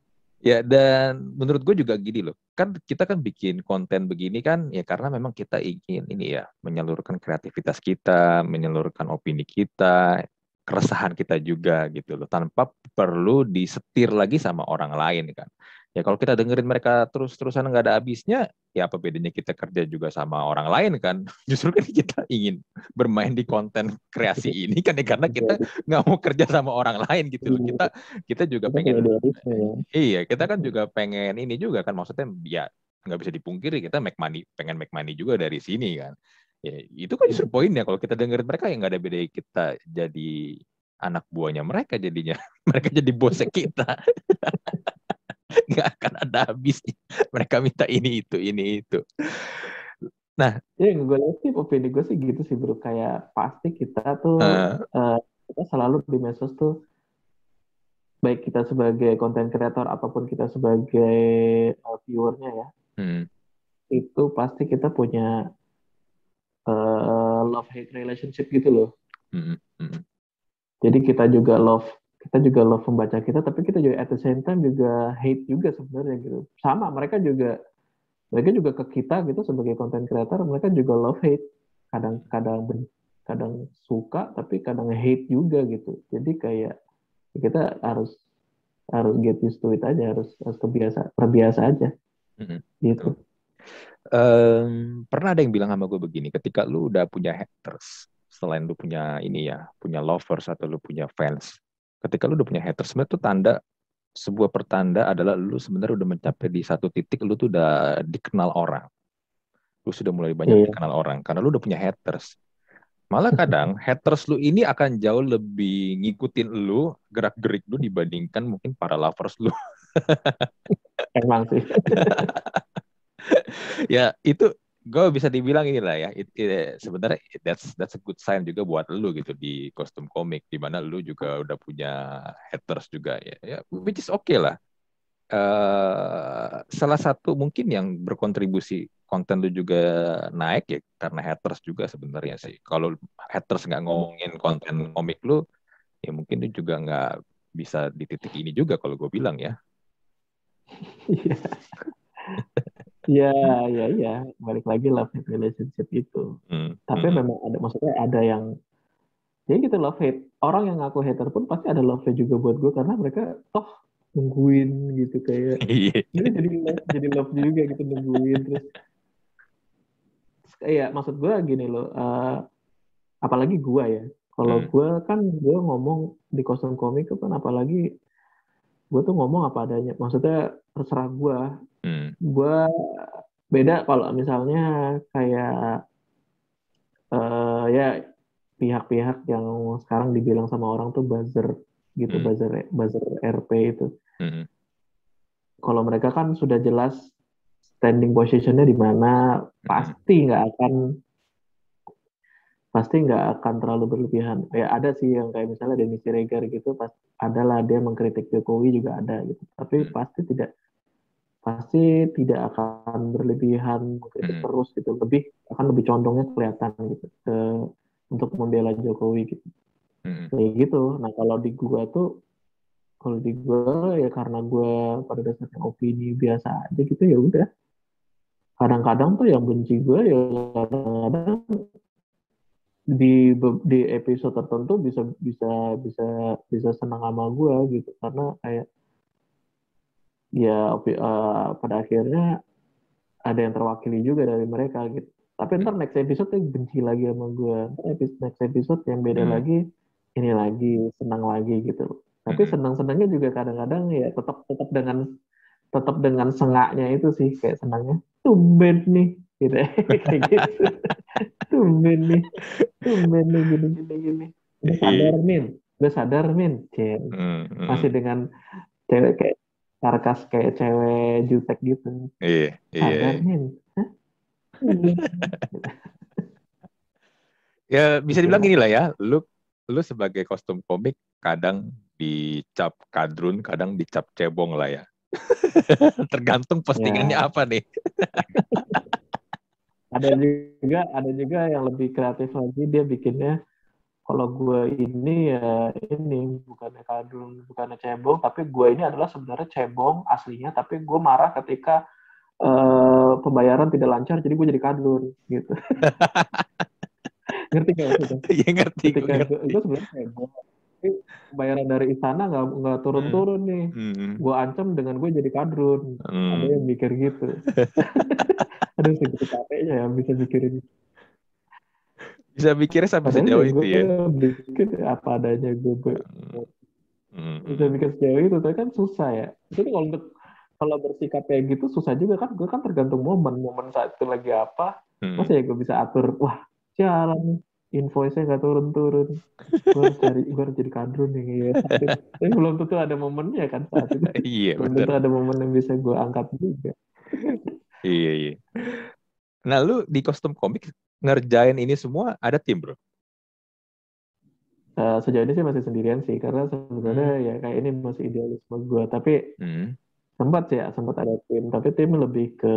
Ya, dan menurut gue juga gini loh, kan kita kan bikin konten begini kan, ya karena memang kita ingin ini ya, menyalurkan kreativitas kita, menyalurkan opini kita, keresahan kita juga gitu loh, tanpa perlu disetir lagi sama orang lain kan. Ya kalau kita dengerin mereka terus-terusan nggak ada habisnya, ya apa bedanya kita kerja juga sama orang lain kan? Justru kan kita ingin bermain di konten kreasi ini kan ya karena kita Jadi nggak mau kerja sama orang lain gitu loh. Kita juga kita punya pengen. idealisme ya. Iya, kita kan juga pengen ini juga kan, maksudnya ya nggak bisa dipungkiri kita make money, pengen make money juga dari sini kan. Ya, itu kan justru poinnya kalau kita dengerin mereka yang nggak ada beda kita jadi anak buahnya mereka jadinya. Mereka jadi bosnya kita. Nggak akan ada habisnya. Mereka minta ini itu. Nah, Ya yang gue lihat sih opini gue sih gitu sih bro, kayak pasti kita tuh eh, eh, kita selalu di medsos tuh, baik kita sebagai content creator ataupun kita sebagai viewernya ya, hmm, itu pasti kita punya love hate relationship gitu loh. hmm, hmm, Jadi kita juga love pembaca kita, tapi kita juga at the same time juga hate juga sebenarnya gitu. Sama mereka juga ke kita gitu sebagai content creator, mereka juga love hate. Kadang-kadang kadang suka tapi kadang hate juga gitu. Jadi kayak kita harus harus get used to it aja, harus terbiasa aja hmm, betul. gitu. Pernah ada yang bilang sama gue begini, ketika lu udah punya haters, selain lu punya ini ya, punya lovers atau lu punya fans, ketika lu udah punya haters, sebenarnya itu sebuah pertanda adalah lu sebenarnya udah mencapai di satu titik, lu tuh udah dikenal orang, lu sudah mulai banyak Iya. dikenal orang, karena lu udah punya haters. Malah kadang haters lu ini akan jauh lebih ngikutin lu, gerak-gerik lu dibandingkan mungkin para lovers lu. Emang sih. Ya itu gue bisa dibilang inilah ya sebenarnya that's a good sign juga buat lu gitu di kostum komik di mana lu juga udah punya haters juga ya which is okay lah. Salah satu mungkin yang berkontribusi konten lu juga naik ya karena haters juga sebenarnya sih. Kalau haters nggak ngomongin konten komik lu ya mungkin lu juga nggak bisa di titik ini juga kalau gue bilang ya. Iya, iya, iya, iya. Balik lagi love hate relationship itu. Hmm, Tapi hmm, memang ada, maksudnya ada yang, ya gitu love hate. Orang yang ngaku hater pun pasti ada love hate juga buat gue karena mereka toh nungguin gitu kayak iya. ini jadi love juga gitu nungguin terus kayak maksud gue gini loh, apalagi gue ya. Kalau Hmm, gue ngomong di kostum komik itu kan apalagi gue tuh ngomong apa adanya. Maksudnya terserah gue. hmm, Gue beda kalau misalnya kayak ya pihak-pihak yang sekarang dibilang sama orang tuh buzzer gitu, hmm, buzzer buzzer RP itu. hmm, Kalau mereka kan sudah jelas standing positionnya di mana, hmm, pasti nggak akan terlalu berlebihan. Ya ada sih yang kayak misalnya Denny Siregar gitu, pas adalah dia mengkritik Jokowi juga ada gitu. Tapi hmm, pasti tidak akan berlebihan mengkritik hmm, terus gitu. Akan lebih condongnya kelihatan gitu untuk membela Jokowi gitu. hmm, Kayak gitu. Nah kalau di gua ya karena gua pada dasarnya opini biasa aja gitu ya udah. Kadang-kadang tuh yang benci gua ya kadang-kadang di episode tertentu bisa bisa bisa bisa senang sama gua gitu karena kayak ya pada akhirnya ada yang terwakili juga dari mereka gitu. Tapi hmm, ntar next episode tuh benci lagi sama gue. Next episode yang beda hmm, lagi, ini lagi senang lagi gitu. Tapi hmm. senang-senangnya juga kadang-kadang ya tetap dengan sengaknya itu sih kayak senangnya. Tumben nih, gitu kayak gitu. Tumben nih, tumben nih gini gini gini. Udah sadar min, udah sadar min, masih Hmm. dengan cewek kayak sarkas kayak cewek jutek gitu. Iya, iya, Sadar iya. min. Hah? Iya. Ya bisa dibilang Ya, gini lah ya, lu sebagai kostum komik kadang dicap kadrun, kadang dicap cebong lah ya. Tergantung postingannya ya, apa nih. ada juga yang lebih kreatif lagi, dia bikinnya kalau gue ini ya ini bukannya kadrun, bukannya cebong, tapi gue ini adalah sebenarnya cebong aslinya, tapi gue marah ketika pembayaran tidak lancar, jadi gue jadi kadrun gitu. Ngerti nggak maksudnya? Ya ngerti, gue Ketika ngerti. gue sebenarnya cebong, tapi pembayaran dari istana nggak Hmm. turun-turun nih. Hmm. Gue ancam dengan gue jadi kadrun. Ada yang Hmm. mikir gitu. Aduh, segitu capeknya ya bisa mikirin. Bisa mikirnya sampai Padahal ya sejauh itu gue ya. bikin apa adanya, gue Hmm. bisa Hmm. bikin sejauh itu, tapi kan susah ya. Jadi kalau bersikap kayak gitu susah juga kan, gue kan tergantung momen saat itu lagi apa. Hmm. Masa ya gue bisa atur, wah jalan nih, invoice-nya nggak turun-turun. Gue harus jadi kadrun nih ya, saat itu. Tapi belum tentu ada momennya kan saat itu. Iya Belum bener. tentu ada momen yang bisa gue angkat juga. Iya, iya. Nah, lu di kostum komik ngerjain ini semua ada tim, bro? Sejauh ini sih masih sendirian sih, karena sebenarnya Hmm. ya kayak ini masih idealisme gue. Tapi Hmm. sempat sih ya, sempat ada tim, tapi tim lebih ke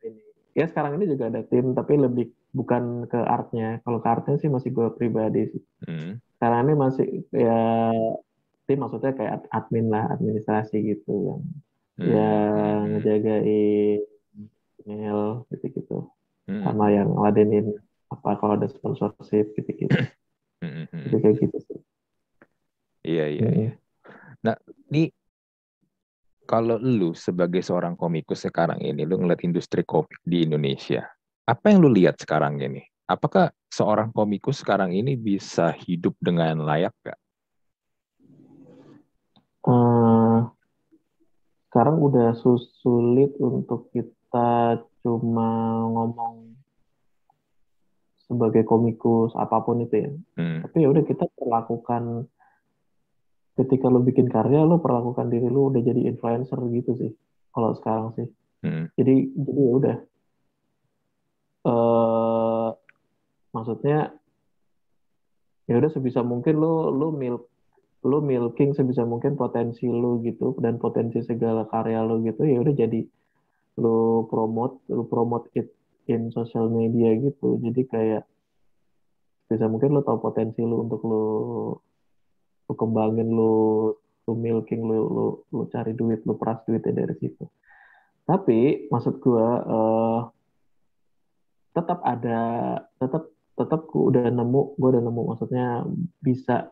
ini. Ya sekarang ini juga ada tim, tapi lebih bukan ke artnya. Kalau ke artnya sih masih gue pribadi sih. Hmm. Sekarang ini masih ya tim, maksudnya kayak admin lah, administrasi gitu Hmm. yang Hmm. ngejagain email gitu-gitu, Hmm. sama Hmm. yang ngeladenin apa kalau ada sponsorship gitu-gitu. Hmm. Jadi Hmm. kayak gitu sih. Iya, iya, iya. Mm-mm. Nah, ini kalau lu sebagai seorang komikus sekarang ini, lu ngeliat industri komik di Indonesia, apa yang lu lihat sekarang ini? Apakah seorang komikus sekarang ini bisa hidup dengan layak gak? Eh, Sekarang udah sulit untuk kita cuma ngomong sebagai komikus apapun itu ya. Hmm. Tapi ya udah, kita perlakukan, ketika lo bikin karya lo perlakukan diri lo udah jadi influencer gitu sih. Kalau sekarang sih. Hmm. Jadi ya udah, eh maksudnya ya udah, sebisa mungkin lo milking sebisa mungkin potensi lo gitu, dan potensi segala karya lo gitu, ya udah jadi lo promote it in social media gitu. Jadi kayak bisa mungkin lo tahu potensi lo untuk lo kembangin, lo milking, lo cari duit, lo peras duitnya dari situ. Tapi maksud gua, tetap ada, tetap tetap gua udah nemu maksudnya bisa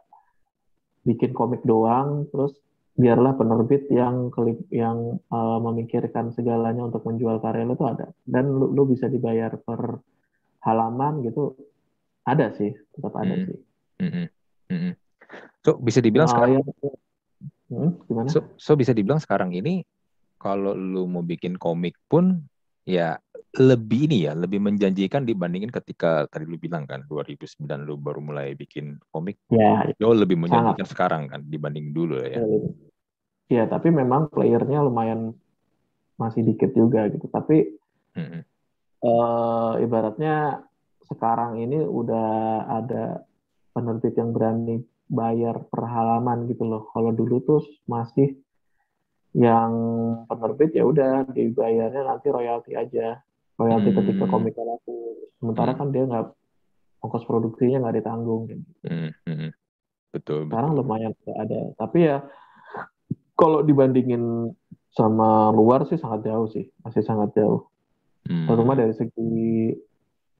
bikin komik doang, terus biarlah penerbit yang memikirkan segalanya untuk menjual karya lo tuh ada, dan lu bisa dibayar per halaman gitu, ada sih, tetap ada Hmm. sih. Hmm. Hmm. So bisa dibilang Yang hal sekarang, yang gimana? so bisa dibilang sekarang ini kalau lu mau bikin komik pun ya lebih ini ya, lebih menjanjikan dibandingin ketika tadi lu bilang kan 2009 lu baru mulai bikin komik, Ya, jauh lebih sangat. menjanjikan sekarang kan dibanding dulu ya. Ya, tapi memang playernya lumayan masih dikit juga gitu. Tapi Hmm. ibaratnya sekarang ini udah ada penerbit yang berani bayar per halaman gitu loh. Kalau dulu tuh masih yang penerbit ya udah dibayarnya nanti royalti aja. Royalti ketika Hmm. komiknya laku. Sementara Hmm. kan dia nggak, ongkos produksinya nggak ditanggung gitu. Hmm. Hmm. Betul, Sekarang betul. lumayan nggak ada. Tapi ya kalau dibandingin sama luar sih sangat jauh sih. Masih sangat jauh. Terutama Hmm. dari segi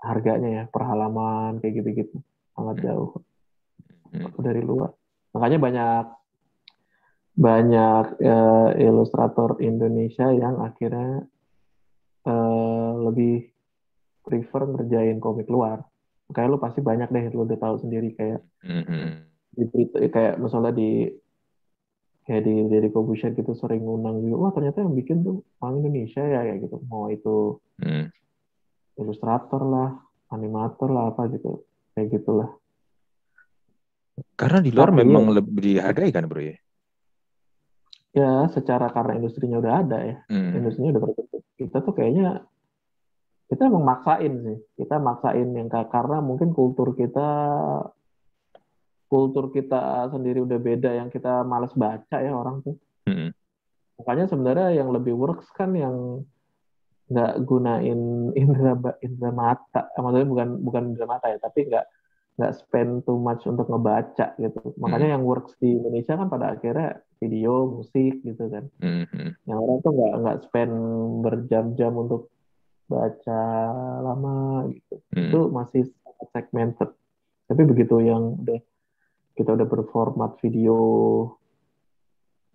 harganya ya, per halaman kayak gitu-gitu. Sangat jauh Hmm. dari luar. Makanya banyak banyak ilustrator Indonesia yang akhirnya lebih prefer ngerjain komik luar. Kayak lu pasti banyak deh, lu udah tahu sendiri kayak Hmm. Hmm. di berita, kayak misalnya di Deddy Corbuzier gitu sering ngundang juga. Wah, ternyata yang bikin tuh orang Indonesia ya, kayak gitu. Mau itu Hmm. ilustrator lah, animator lah, apa gitu. Kayak gitulah. Karena di luar Tapi memang lebih dihargai kan bro ya. ya secara karena industrinya udah ada ya, Hmm. industrinya udah terbentuk. Kita tuh kayaknya kita emang maksain sih, kita maksain yang karena mungkin kultur kita sendiri udah beda, yang kita malas baca ya orang tuh. Hmm. Makanya sebenarnya yang lebih works kan yang nggak gunain indera mata. Maksudnya bukan bukan indera mata ya, tapi nggak spend too much untuk ngebaca gitu. Makanya Hmm. yang works di Indonesia kan pada akhirnya video, musik gitu kan. Hmm. Hmm. Yang orang tuh nggak spend berjam-jam untuk baca lama gitu. Itu Hmm. masih sangat segmented. Tapi begitu yang kita udah berformat video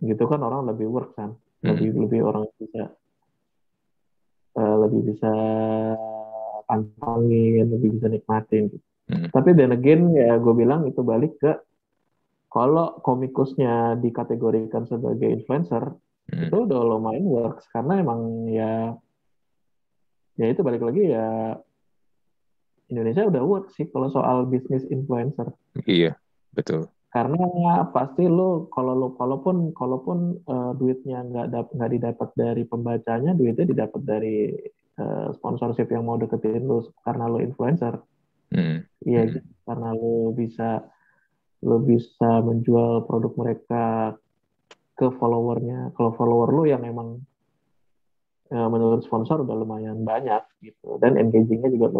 gitu kan, orang lebih work kan, Hmm. lebih lebih orang bisa lebih bisa pantangin, lebih bisa nikmatin gitu. Hmm. Tapi then again ya gue bilang itu balik ke kalau komikusnya dikategorikan sebagai influencer Hmm. itu udah lumayan works karena emang ya itu balik lagi ya, Indonesia udah work sih kalau soal bisnis influencer. Iya, betul. Karena pasti lu kalaupun kalaupun duitnya nggak didapat dari pembacanya, duitnya didapat dari sponsorship yang mau deketin lu karena lu influencer. Hmm. Iya Hmm. gitu. Karena lu bisa menjual produk mereka ke followernya. Kalau follower lu yang emang menurut sponsor udah lumayan banyak gitu, dan engagementnya juga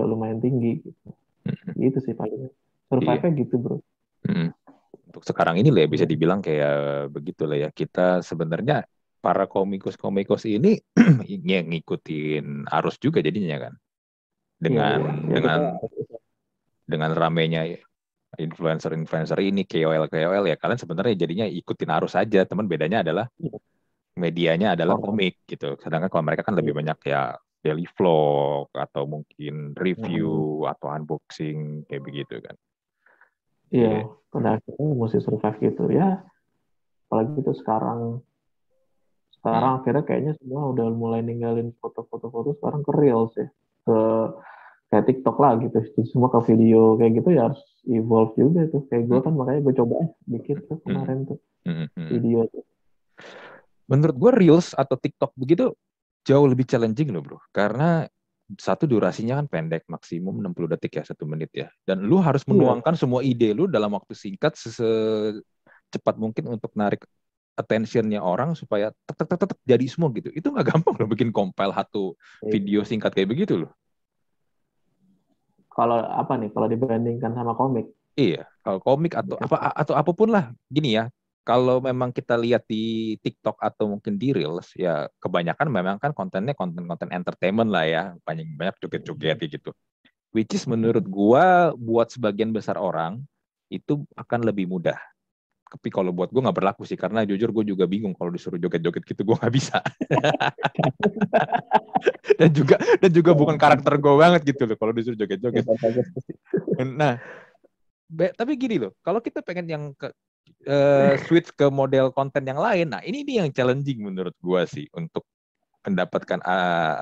lumayan tinggi gitu. Hmm. Gitu sih paling. Iya. Survive-nya gitu bro. Hmm. Untuk sekarang ini lah ya, bisa Iya. dibilang kayak begitulah ya. Kita sebenarnya para komikus-komikus ini ngikutin arus juga jadinya kan. Iya, Dengan iya. Ya kita dengan dengan ramenya influencer-influencer ini, KOL-KOL ya, kalian sebenarnya jadinya ikutin arus aja. Teman bedanya adalah iya, medianya adalah format. komik gitu. Sedangkan kalau mereka kan lebih Iya. banyak ya daily vlog atau mungkin Mm-mm. review atau unboxing kayak begitu kan. Iya, Iya. pada akhirnya mesti survive gitu ya. Apalagi itu sekarang sekarang Hmm. akhirnya kayaknya semua udah mulai ninggalin foto-foto sekarang ke Reels ya, ke kayak TikTok lah gitu. Jadi semua ke video kayak gitu ya, harus evolve juga tuh. Kayak gue Hmm. kan makanya gue coba bikin tuh Hmm. kemarin tuh Hmm. Hmm. video tuh. Menurut gue Reels atau TikTok begitu jauh lebih challenging loh bro. Karena satu durasinya kan pendek, maksimum 60 detik ya, 1 menit ya. Dan lu harus Iya, menuangkan semua ide lu dalam waktu singkat secepat mungkin untuk narik attention-nya orang supaya tek, tek, tek, tek, jadi semua gitu. Itu nggak gampang loh bikin compile satu video iya. singkat kayak begitu loh. Kalau apa nih? Kalau dibandingkan sama komik, Iya, kalau komik atau apa atau apapun lah, gini ya. Kalau memang kita lihat di TikTok atau mungkin di Reels, ya kebanyakan memang kan kontennya konten-konten entertainment lah ya, banyak banyak joget-joget gitu. Which is menurut gua buat sebagian besar orang itu akan lebih mudah. Tapi kalau buat gua nggak berlaku sih, karena jujur gue juga bingung kalau disuruh joget-joget gitu, gue nggak bisa. Dan juga bukan karakter gue banget gitu loh kalau disuruh joget-joget. Nah, tapi gini loh, kalau kita pengen yang switch ke model konten yang lain, nah ini nih yang challenging menurut gue sih untuk mendapatkan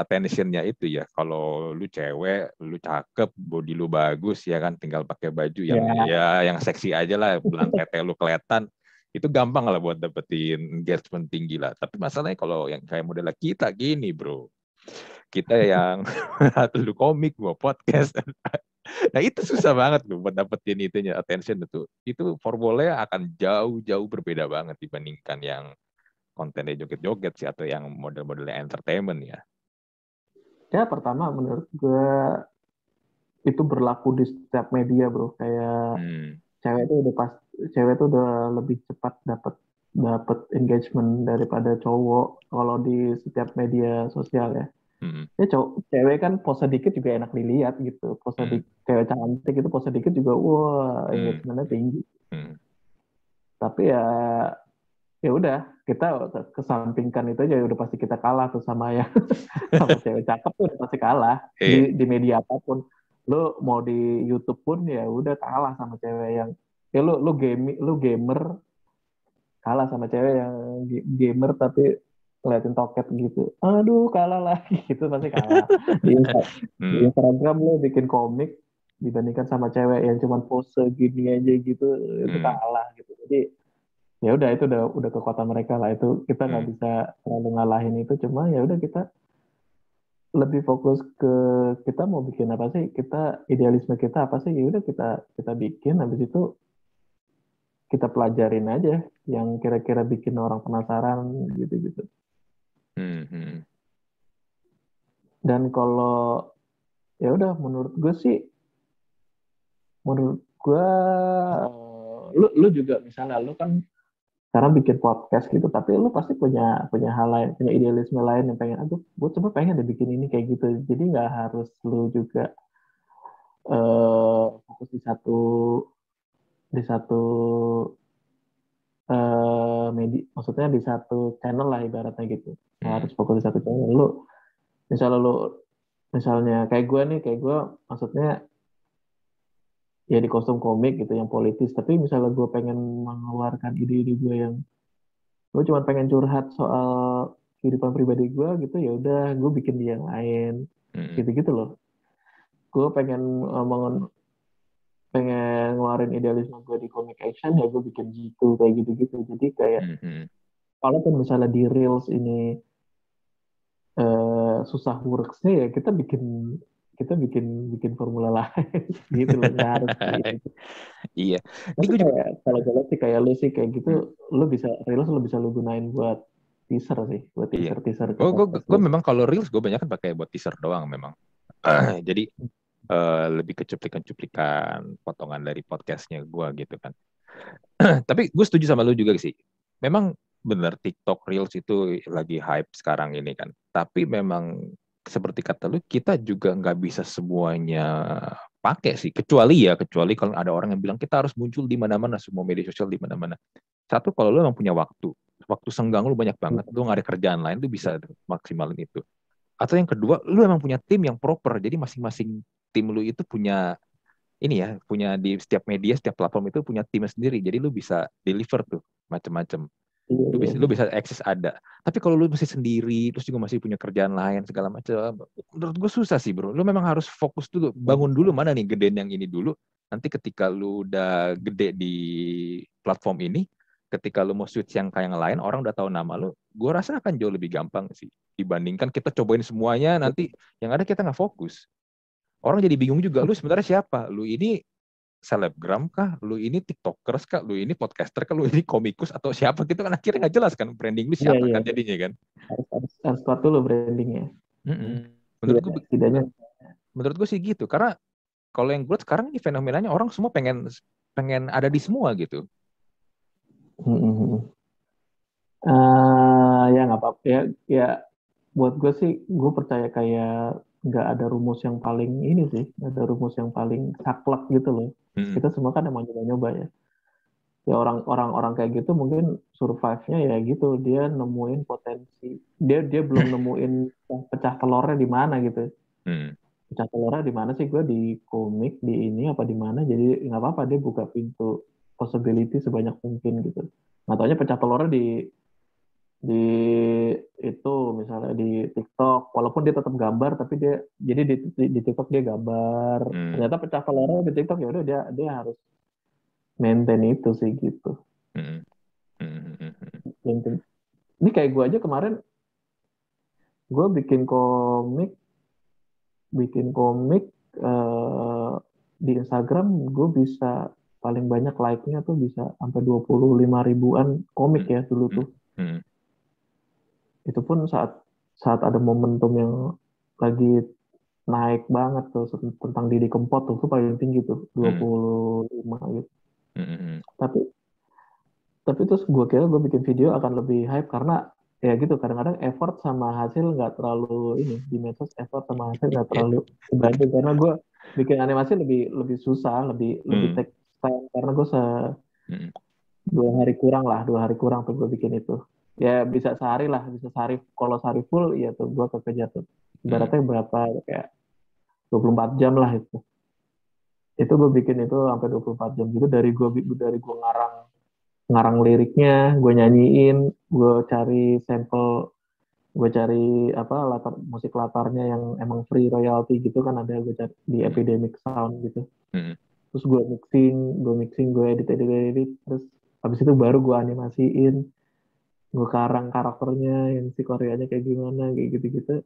attention-nya itu ya. Kalau lu cewek, lu cakep, body lu bagus ya kan, tinggal pakai baju yang ya ya yang seksi aja lah, belang tete lu kelihatan, itu gampang lah buat dapetin engagement tinggi lah. Tapi masalahnya kalau yang kayak model kita gini bro, kita yang lu komik, gua podcast. Nah itu susah banget loh buat dapetin itunya attention itu. Itu formulanya akan jauh-jauh berbeda banget dibandingkan yang kontennya joget-joget sih atau yang model-modelnya entertainment ya. ya pertama menurut gue itu berlaku di setiap media bro. Kayak Hmm. cewek tuh udah pas cewek tuh udah lebih cepat dapat dapat engagement daripada cowok kalau di setiap media sosial ya. Hmm. Ya cewek kan post sedikit juga enak dilihat gitu. Post Hmm. sedikit cewek cantik itu post sedikit juga wah Hmm. engagementnya tinggi. Hmm. Tapi ya ya udah kita kesampingkan itu aja, udah pasti kita kalah tuh sama ya sama cewek cakep tuh udah pasti kalah Iya. di media apapun. Lu mau di YouTube pun ya udah kalah sama cewek yang ya lu gamer kalah sama cewek yang gamer tapi ngeliatin toket gitu. Aduh, kalah lagi gitu pasti kalah. Di, Insta- di Hmm. Instagram lu bikin komik dibandingkan sama cewek yang cuma pose gini aja gitu, itu Hmm. kalah gitu. Jadi ya udah itu udah kekuatan mereka lah, itu kita nggak Hmm. bisa terlalu ngalahin itu. Cuma ya udah kita lebih fokus ke kita mau bikin apa sih, kita idealisme kita apa sih, ya udah kita kita bikin, habis itu kita pelajarin aja yang kira-kira bikin orang penasaran gitu-gitu. Hmm. Hmm. Dan kalau ya udah menurut gue lu juga misalnya lu kan sekarang bikin podcast gitu, tapi lu pasti punya punya hal lain, punya idealisme lain yang pengen, aduh gue coba pengen deh bikin ini kayak gitu. Jadi nggak harus lu juga fokus di satu media, maksudnya di satu channel lah ibaratnya gitu. Nggak Hmm. harus fokus di satu channel. Lu misalnya kayak gue maksudnya ya di kostum komik gitu yang politis, tapi misalnya gue pengen mengeluarkan ide-ide gue yang gue cuma pengen curhat soal kehidupan pribadi gue gitu, ya udah gue bikin di yang lain Hmm. gitu-gitu loh. Gue pengen ngeluarin idealisme gue di comic action, ya gue bikin gitu kayak gitu-gitu. Jadi kayak Hmm. Hmm. kalaupun misalnya di reels ini susah worksnya, ya kita bikin bikin formula lain gitu loh, nggak harus kayak gitu. Iya. Ini Tapi gue juga. kayak kalau gue sih kayak lu sih kayak gitu, Hmm. lu bisa lu gunain buat teaser sih, buat Iya. teaser ke podcast Gue lu. memang kalau reels gue banyak kan pakai buat teaser doang memang. Jadi lebih ke cuplikan-cuplikan potongan dari podcastnya gue gitu kan. Tapi gue setuju sama lu juga sih. Memang benar TikTok Reels itu lagi hype sekarang ini kan. Tapi memang seperti kata lu, kita juga nggak bisa semuanya pakai sih. Kecuali kalau ada orang yang bilang kita harus muncul di mana-mana, semua media sosial di mana-mana. Satu, kalau lu emang punya waktu senggang lu banyak banget, lu nggak ada kerjaan lain, lu bisa maksimalin itu. Atau yang kedua, lu emang punya tim yang proper, jadi masing-masing tim lu itu punya ini ya, punya di setiap media, setiap platform itu punya tim sendiri. Jadi lu bisa deliver tuh macam-macam. Iya, Lu iya, bisa lu iya. bisa akses ada. Tapi kalau lu masih sendiri, terus juga masih punya kerjaan lain segala macam, menurut gue susah sih, Bro. Lu memang harus fokus dulu, bangun dulu mana nih gedein yang ini dulu. Nanti ketika lu udah gede di platform ini, ketika lu mau switch yang kayak yang lain, orang udah tahu nama lu, gue rasa akan jauh lebih gampang sih dibandingkan kita cobain semuanya, nanti yang ada kita nggak fokus. Orang jadi bingung juga, lu sebenarnya siapa? Lu ini selebgram kah? Lu ini tiktokers kah? Lu ini podcaster kah? Lu ini komikus atau siapa gitu kan? Akhirnya nggak jelas kan branding lu Iya, siapa iya, kan iya. jadinya kan? Harus kuat dulu brandingnya. Mm-mm. Menurut Iya, gue, setidaknya. menurut gue sih gitu. Karena kalau yang gue sekarang ini fenomenanya orang semua pengen pengen ada di semua gitu. Ya nggak apa-apa ya, ya buat gue sih, gue percaya kayak nggak ada rumus yang paling ini sih, nggak ada rumus yang paling saklek gitu loh. Mm-mm. Kita semua kan emang nyoba-nyoba ya. Ya orang-orang kayak gitu mungkin survive-nya ya gitu, dia nemuin potensi, dia dia belum nemuin pecah telurnya di mana gitu. Mm. Pecah telurnya di mana sih, gue di komik di ini apa di mana, jadi nggak apa-apa dia buka pintu possibility sebanyak mungkin gitu. Nah taunya pecah telurnya di itu misalnya di TikTok, walaupun dia tetap gambar tapi dia jadi di TikTok dia gambar, Mm. ternyata pecah telurnya di TikTok, ya udah dia dia harus maintain itu sih gitu. Mm. Mm. Mm. Maintain. Ini kayak gue aja kemarin, gue bikin komik eh, di Instagram, gue bisa paling banyak like-nya tuh bisa sampai 25 ribuan komik Mm. ya dulu Mm. tuh. Mm. Itu pun saat saat ada momentum yang lagi naik banget tuh tentang Didi Kempot tuh paling tinggi tuh Mm. 25 gitu. Mm. Tapi tapi terus gue kira gue bikin video akan lebih hype karena ya gitu, kadang-kadang effort sama hasil nggak terlalu ini di medsos, effort sama hasil nggak Iya. terlalu sebanding, karena gue bikin animasi lebih lebih susah, lebih lebih Mm. take time, karena gue Mm. 2 hari kurang tuh gue bikin itu. Ya bisa sehari lah, bisa sehari, kalau sehari full ya tuh gue kekejar tuh Mm. ibaratnya berapa, kayak 24 jam lah itu gue bikin itu sampai 24 jam gitu, dari gue ngarang ngarang liriknya, gue nyanyiin, gue cari sampel gue cari apa latar musik latarnya yang emang free royalty gitu kan ada gue cari di Hmm. Epidemic Sound gitu. Hmm. Terus gue mixing, gue edit, terus habis itu baru gue animasiin, gue karang karakternya yang si Koreanya kayak gimana kayak gitu-gitu.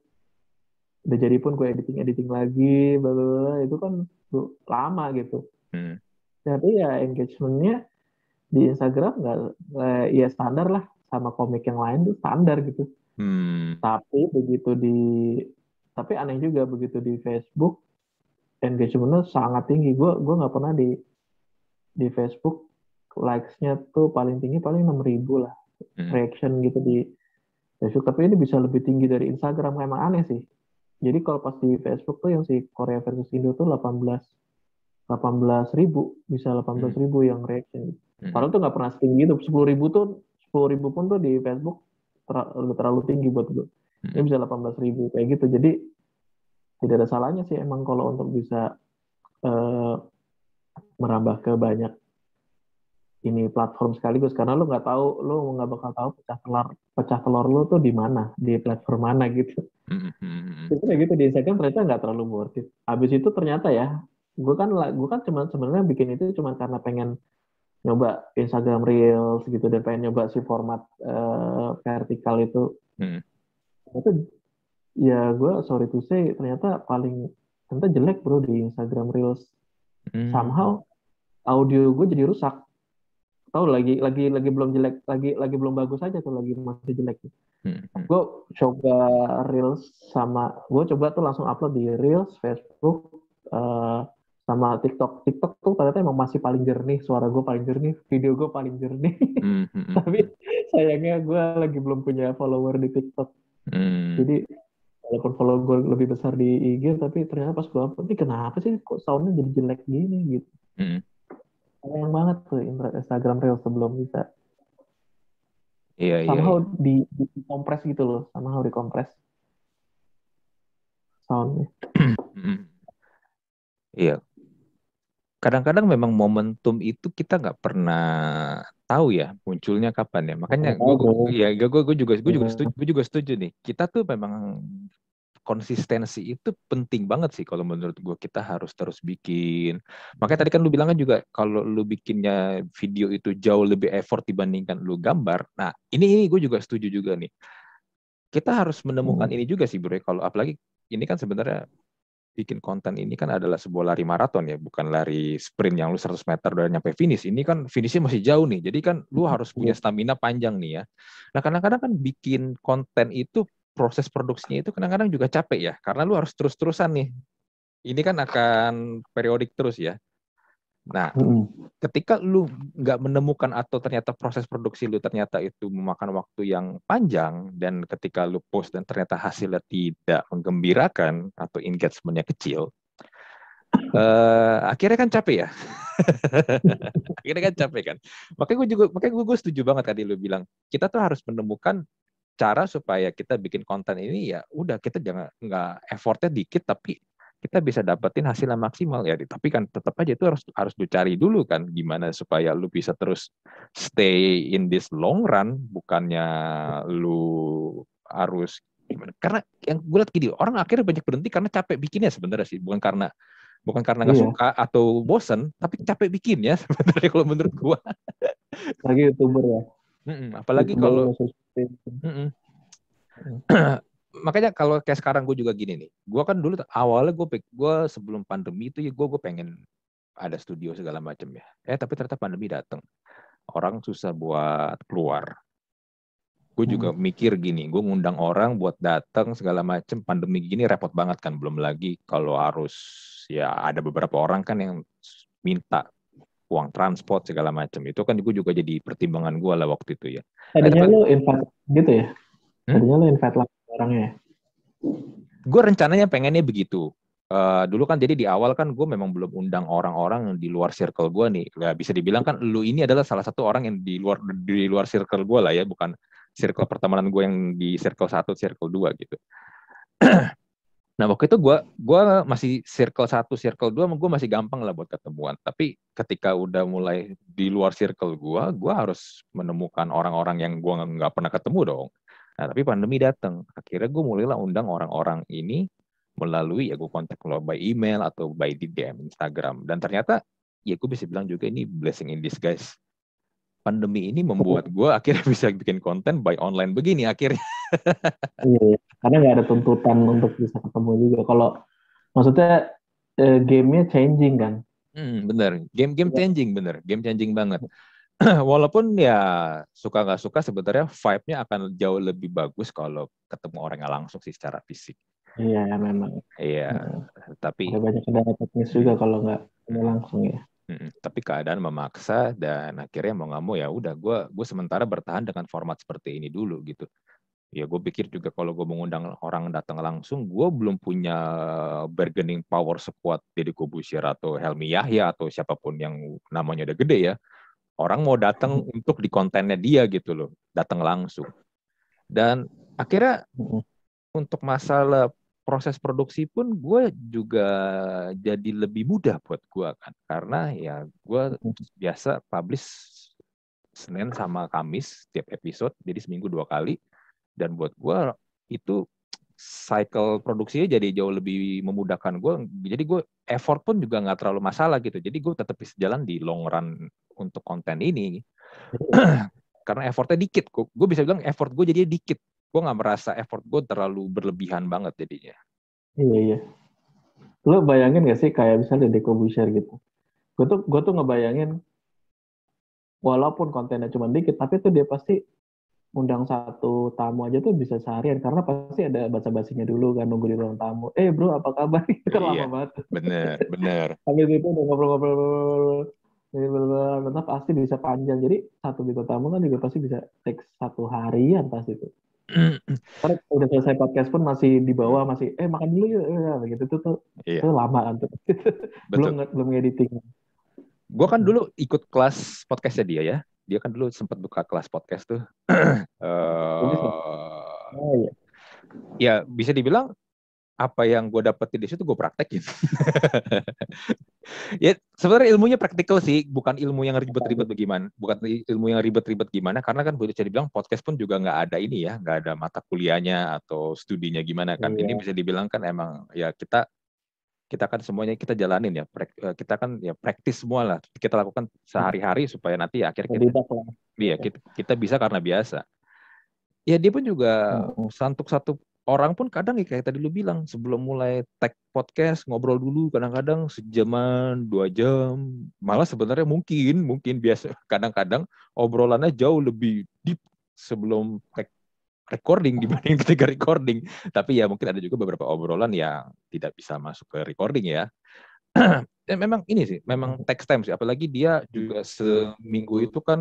Udah jadi pun gue editing lagi, bla bla bla. Itu kan lama gitu. Hmm. Tapi ya engagementnya di Instagram nggak ya standar lah sama komik yang lain tuh standar gitu. Hmm. Tapi begitu di tapi aneh juga begitu di Facebook engagementnya sangat tinggi. Gue nggak pernah di Facebook likes-nya tuh paling tinggi paling 6.000 lah Hmm. reaction gitu di Facebook. Tapi ini bisa lebih tinggi dari Instagram, emang aneh sih. Jadi kalau pas di Facebook tuh yang si Korea versus Indo tuh 18.000 bisa delapan Hmm. belas ribu yang reaction. Hmm. Padahal tuh nggak pernah setinggi itu. 10.000 pun tuh di Facebook terlalu tinggi buat gue. Ini Hmm. bisa 18.000 kayak gitu. Jadi tidak ada salahnya sih emang kalau untuk bisa eh, merambah ke banyak ini platform sekaligus karena lu nggak bakal tahu pecah telur lu tuh di mana di platform mana gitu. Hmm. Hmm. Itu kayak gitu di Instagram ternyata nggak terlalu worth it. Habis itu ternyata ya gue kan cuma sebenarnya bikin itu cuma karena pengen nyoba Instagram Reels gitu dan pengen nyoba si format vertikal itu. Hmm. Itu ya gue sorry to say ternyata jelek bro di Instagram Reels. Hmm. Somehow audio gue jadi rusak. Tahu lagi belum jelek, lagi belum bagus aja tuh lagi masih jelek. Hmm. Hmm. Gue coba Reels gue coba tuh langsung upload di Reels, Facebook, eh, sama TikTok. TikTok tuh ternyata emang masih paling jernih, suara gue paling jernih, video gue paling jernih. Hmm. Hmm. Tapi sayangnya gue lagi belum punya follower di TikTok. Hmm. Jadi walaupun follower gue lebih besar di IG, tapi ternyata pas gue upload, ini kenapa sih kok soundnya jadi jelek gini gitu. Hmm. Sayang banget tuh Instagram Reels sebelum bisa Iya, iya, somehow iya. di kompres gitu loh, somehow di kompres soundnya. Hmm. Iya. Kadang-kadang memang momentum itu kita nggak pernah tahu ya munculnya kapan ya. Nggak Makanya pernah tahu bro. ya Ya, gue juga setuju nih. Kita tuh memang konsistensi itu penting banget sih kalau menurut gue kita harus terus bikin. Makanya tadi kan lu bilang kan juga kalau lu bikinnya video itu jauh lebih effort dibandingkan lu gambar. Nah, ini gue juga setuju juga nih. Kita harus menemukan hmm. ini juga sih bro. Kalau apalagi ini kan sebenarnya bikin konten ini kan adalah sebuah lari maraton ya, bukan lari sprint yang lu 100 meter udah nyampe finish. Ini kan finishnya masih jauh nih. Jadi kan lu harus punya Iya. stamina panjang nih ya. Nah, kadang-kadang kan bikin konten itu proses produksinya itu kadang-kadang juga capek ya, karena lu harus terus-terusan nih. Ini kan akan periodik terus ya. Nah, Hmm. ketika lu nggak menemukan atau ternyata proses produksi lu ternyata itu memakan waktu yang panjang dan ketika lu post dan ternyata hasilnya tidak menggembirakan atau engagementnya kecil, akhirnya kan capek ya. Akhirnya kan capek kan. Makanya gue setuju banget tadi lu bilang kita tuh harus menemukan cara supaya kita bikin konten ini ya udah kita jangan nggak effortnya dikit tapi kita bisa dapetin hasil yang maksimal ya. Tapi kan tetap aja itu harus harus dicari dulu kan gimana supaya lu bisa terus stay in this long run bukannya lu harus gimana. Karena yang gue lihat gini orang akhirnya banyak berhenti karena capek bikinnya sebenarnya sih bukan karena nggak Iya, suka atau bosen tapi capek bikin ya sebenarnya kalau menurut gua. lagi YouTuber ya. Apalagi YouTuber kalau nggak sesuai. mm-mm. Makanya kalau kayak sekarang gue juga gini nih, gue kan dulu awalnya gue sebelum pandemi itu ya gue pengen ada studio segala macam ya, tapi ternyata pandemi datang, orang susah buat keluar. Gue juga Hmm. mikir gini, gue ngundang orang buat datang segala macam, pandemi gini repot banget kan, belum lagi kalau harus ya ada beberapa orang kan yang minta uang transport segala macam itu kan gue juga jadi pertimbangan gue lah waktu itu ya. Tadinya Tapi lu invite gitu ya? hmm? Tadinya lu invite lah orangnya ya? Gue rencananya pengennya begitu. Dulu kan jadi di awal kan gue memang belum undang orang-orang yang di luar circle gue nih. Ya, bisa dibilang kan lu ini adalah salah satu orang yang di luar circle gue lah ya, bukan circle pertemanan gue yang di circle 1, circle 2 gitu. Nah waktu itu gue masih circle 1, circle 2, gue masih gampang lah buat ketemuan. Tapi ketika udah mulai di luar circle gue harus menemukan orang-orang yang gue nggak pernah ketemu dong. Nah, tapi pandemi datang. Akhirnya gue mulailah undang orang-orang ini melalui ya gue kontak lo by email atau by DM Instagram. Dan ternyata ya gue bisa bilang juga ini blessing in disguise. Pandemi ini membuat gue akhirnya bisa bikin konten by online begini akhirnya. Iya, iya. Karena nggak ada tuntutan untuk bisa ketemu juga. Kalau maksudnya gamenya changing kan. Bener. Game changing bener. Game changing banget. Walaupun ya suka nggak suka sebenarnya vibe-nya akan jauh lebih bagus kalau ketemu orangnya langsung sih secara fisik. Iya, memang. Iya, Heeh. tapi Ada banyak kendala teknis juga mm, kalau nggak ketemu mm, langsung ya. tapi keadaan memaksa dan akhirnya mau nggak mau ya udah gue sementara bertahan dengan format seperti ini dulu gitu. Ya gue pikir juga kalau gue mengundang orang datang langsung, gue belum punya bargaining power sekuat Deddy Corbuzier atau Helmi Yahya atau siapapun yang namanya udah gede ya. Orang mau datang untuk di kontennya dia gitu loh, datang langsung. Dan akhirnya Heeh. untuk masalah proses produksi pun gue juga jadi lebih mudah buat gue kan. Karena ya gue biasa publish Senin sama Kamis tiap episode, jadi seminggu 2 kali. Dan buat gue itu cycle produksinya jadi jauh lebih memudahkan gue. Jadi gue effort pun juga nggak terlalu masalah gitu. Jadi gue tetap bisa jalan di long run untuk konten ini. Karena effortnya dikit. Gue bisa bilang effort gue jadi dikit. Gue nggak merasa effort gue terlalu berlebihan banget jadinya. Iya, iya. Lo bayangin gak sih kayak misalnya Deddy Corbuzier gitu. Gue tuh ngebayangin walaupun kontennya cuma dikit, tapi tuh dia pasti undang satu tamu aja tuh bisa seharian karena pasti ada basa-basinya dulu kan nunggu di ruang tamu. Bro, apa kabar? Itu kan Iya, lama banget. bener, bener. Habis itu udah ngobrol-ngobrol, tetap pasti bisa panjang. Jadi satu bintang tamu kan juga pasti bisa take 1 harian pasti itu. Karena udah selesai podcast pun masih di bawah masih makan dulu yuk ya, begitu tuh itu Iya, lama kan tuh. belum betul. belum editing. Gue kan dulu ikut kelas podcastnya dia ya. Dia kan dulu sempat buka kelas podcast tuh. Tulis ya. uh, Oh iya. ya bisa dibilang apa yang gue dapetin di situ gue praktekin. Ya sebenarnya ilmunya praktikal sih, bukan ilmu yang ribet-ribet bagaimana, bukan ilmu yang ribet-ribet gimana, karena kan bisa dibilang podcast pun juga nggak ada ini ya, nggak ada mata kuliahnya atau studinya gimana kan. Ini Iya. bisa dibilang kan emang ya kita kita kan semuanya kita jalanin ya, kita kan ya praktis semua lah, kita lakukan sehari-hari supaya nanti ya akhirnya kita, Tidak lah. ya kita bisa karena biasa. Ya dia pun juga Heeh. santuk satu orang pun kadang ya kayak tadi lu bilang sebelum mulai tag podcast ngobrol dulu kadang-kadang sejaman 2 jam, malah sebenarnya mungkin biasa kadang-kadang obrolannya jauh lebih deep sebelum tag recording dibanding ketika recording. Tapi ya mungkin ada juga beberapa obrolan yang tidak bisa masuk ke recording ya. Dan memang ini sih, memang text time sih. Apalagi dia juga seminggu itu kan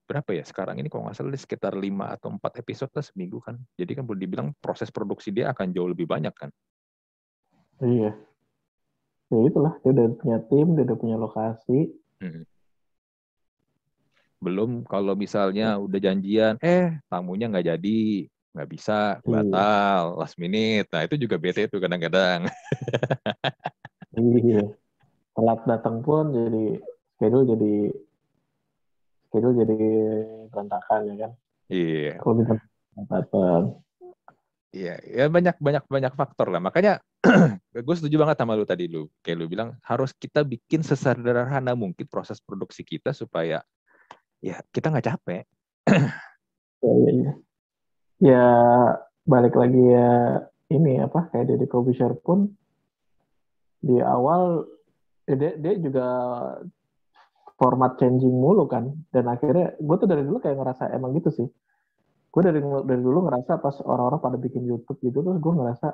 berapa ya sekarang ini kalau nggak salah sekitar 5 atau 4 episode lah seminggu kan. Jadi kan boleh dibilang proses produksi dia akan jauh lebih banyak kan. Iya. Ya itulah dia udah punya tim, dia udah punya lokasi. Hmm. Belum kalau misalnya udah janjian, tamunya nggak jadi, nggak bisa, Iya. batal, last minute. Nah itu juga bete tuh kadang-kadang. Iya. Telat datang pun jadi schedule jadi schedule jadi berantakan ya kan. Iya. Kalau bisa datang. Iya, ya banyak banyak banyak faktor lah. Makanya gue setuju banget sama lu tadi lu. Kayak lu bilang harus kita bikin sesederhana mungkin proses produksi kita supaya ya kita nggak capek. Ya, ya, ya. Ya balik lagi ya ini apa kayak Deddy Corbuzier pun di awal dia juga format changing mulu kan dan akhirnya gue tuh dari dulu kayak ngerasa emang gitu sih. Gue dari dulu ngerasa pas orang-orang pada bikin YouTube gitu terus gue ngerasa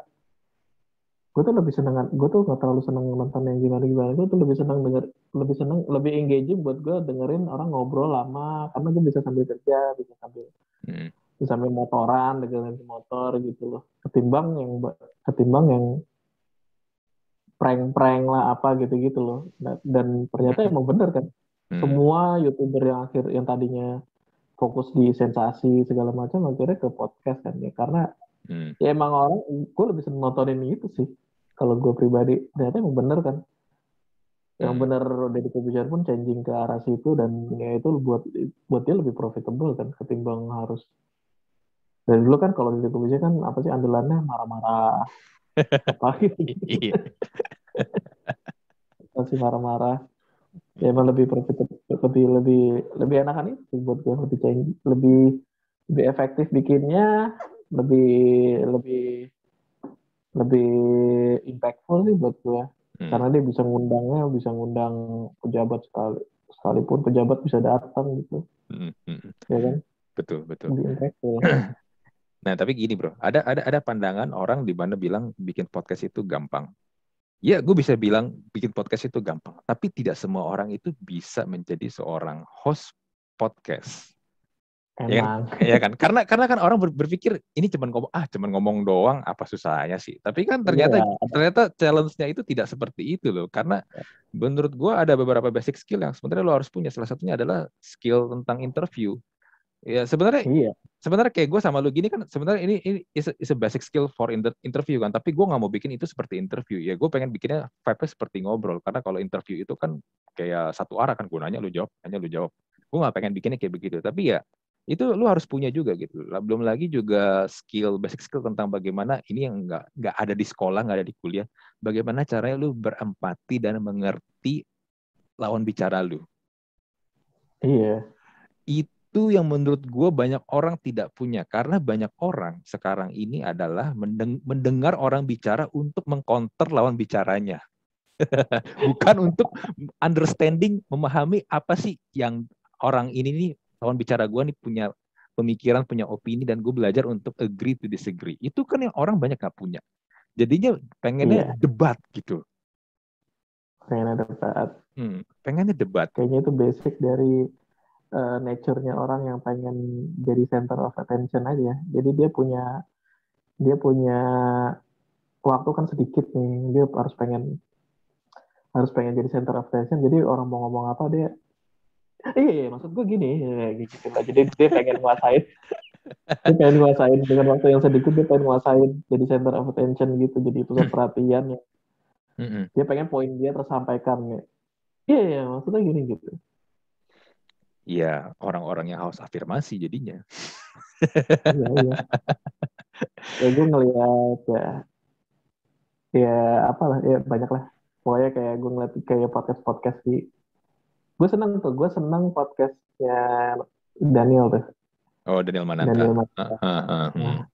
gue tuh lebih seneng, gue tuh nggak terlalu seneng nonton yang gimana gimana, gue tuh lebih seneng lebih engaging buat gue dengerin orang ngobrol lama karena gue bisa sambil kerja Hmm. bisa sambil motoran dengerin motor gitu loh ketimbang yang prank-prank lah apa gitu-gitu loh. Dan ternyata emang bener kan Hmm. semua youtuber yang tadinya fokus di sensasi segala macam akhirnya ke podcast kan ya karena Hmm. ya emang orang gue lebih seneng nontonin itu sih kalau gue pribadi ternyata emang bener kan yang Hmm. bener Deddy Corbuzier pun changing ke arah situ dan ya itu buat dia lebih profitable kan ketimbang harus Dari dulu kan kalau di komisi kan apa sih andalannya marah-marah apa gitu. Iya. Masih marah-marah. Ya emang lebih lebih lebih lebih enakan itu sih buat gue, lebih lebih lebih efektif bikinnya, lebih lebih lebih impactful sih buat gue, Hmm, karena dia bisa ngundang pejabat sekalipun pejabat bisa datang gitu, hmm, hmm. ya kan, Betul, betul. lebih impactful. Nah, tapi gini bro, ada pandangan orang di mana bilang bikin podcast itu gampang. Ya, gue bisa bilang bikin podcast itu gampang, tapi tidak semua orang itu bisa menjadi seorang host podcast. Ya kan? Emang Ya kan? Karena kan orang berpikir ini cuman ngomong doang, apa susahnya sih? Tapi kan iya ternyata ya, ternyata challenge-nya itu tidak seperti itu loh. Karena menurut gue ada beberapa basic skill yang sebenarnya lo harus punya. Salah satunya adalah skill tentang interview. Ya sebenarnya iya sebenarnya kayak gue sama lu gini kan sebenarnya ini is a basic skill for interview kan, tapi gue nggak mau bikin itu seperti interview. Ya gue pengen bikinnya vibe-nya seperti ngobrol, karena kalau interview itu kan kayak satu arah kan, gue nanya lu jawab. Gue nggak pengen bikinnya kayak begitu, tapi ya itu lu harus punya juga gitu. Belum lagi juga basic skill tentang bagaimana ini yang nggak ada di sekolah, nggak ada di kuliah, bagaimana caranya lu berempati dan mengerti lawan bicara lu. iya Itu yang menurut gue banyak orang tidak punya, karena banyak orang sekarang ini adalah mendengar orang bicara untuk mengcounter lawan bicaranya, bukan untuk understanding, memahami apa sih yang orang ini nih, lawan bicara gue nih punya pemikiran, punya opini, dan gue belajar untuk agree to disagree. Itu kan yang orang banyak gak punya, jadinya pengennya iya, debat gitu. pengen ada saat, Pengennya debat. kayaknya itu basic dari nature-nya orang yang pengen jadi center of attention aja. Jadi dia punya waktu kan sedikit nih, dia harus pengen jadi center of attention. Jadi orang mau ngomong apa dia, iya, maksud gue gini, ya, gitu lah. Jadi dia pengen nguasain dengan waktu yang sedikit, dia pengen nguasain jadi center of attention gitu, jadi pusat perhatian ya. Dia pengen poin dia tersampaikan ya. Iya, iya, maksudnya gini gitu. Ya orang-orang yang haus afirmasi jadinya. Iya, iya. Ya gue ngeliat ya, ya apalah, ya banyak lah. Pokoknya kayak gue ngeliat kayak podcast-podcast di, gue seneng podcastnya Daniel tuh, Oh, Daniel Daniel Mananta. Mananta. Nah,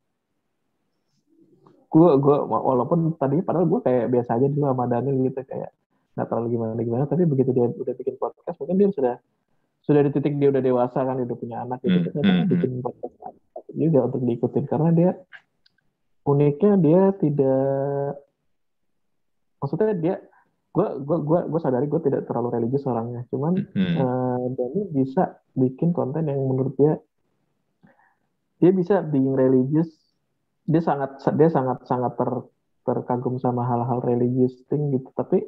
gue walaupun tadi padahal gue kayak biasa aja dulu sama Daniel gitu, kayak nggak terlalu gimana gimana, tapi begitu dia udah bikin podcast, mungkin dia sudah di titik dia udah dewasa kan, dia udah punya anak gitu, ternyata bikin podcast juga untuk diikutin, karena dia uniknya dia tidak, maksudnya dia, gue sadari gue tidak terlalu religius orangnya, cuman Dani bisa bikin konten yang menurut dia bisa being religious, dia sangat sangat terkagum sama hal-hal religius thing gitu, tapi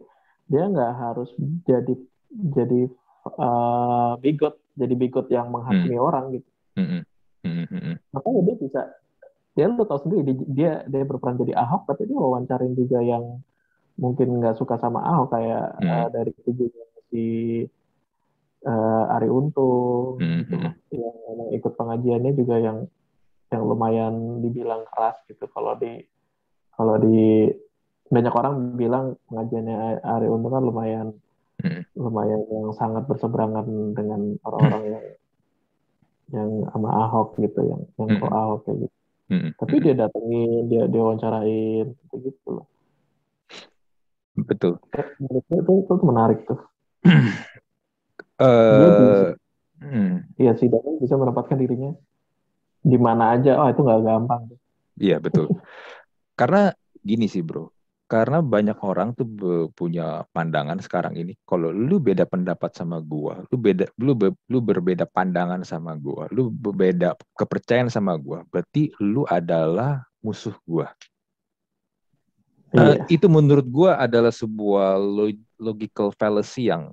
dia nggak harus jadi bigot yang menghakimi orang gitu, makanya dia bisa, dia lo tau sendiri, dia berperan jadi Ahok, tapi dia wawancarin juga yang mungkin nggak suka sama Ahok, kayak dari kubunya si Arie Untung gitu loh, yang emang ikut pengajiannya juga yang lumayan dibilang keras gitu, kalau di banyak orang bilang pengajiannya Arie Untung kan lumayan lumayan yang sangat berseberangan dengan orang-orang yang sama Ahok gitu, yang pro Ahok kayak gitu, tapi dia datengin, dia wawancarain gitu gitu loh. Betul. Menurut gue itu menarik tuh. Dia bisa, eh ya si Daniel bisa menempatkan dirinya di mana aja. Oh, itu nggak gampang. Iya betul. Karena gini sih bro, karena banyak orang tuh punya pandangan sekarang ini. Kalau lu beda pendapat sama gua, lu berbeda pandangan sama gua, lu berbeda kepercayaan sama gua, berarti lu adalah musuh gua. Iya, Itu menurut gua adalah sebuah logical fallacy yang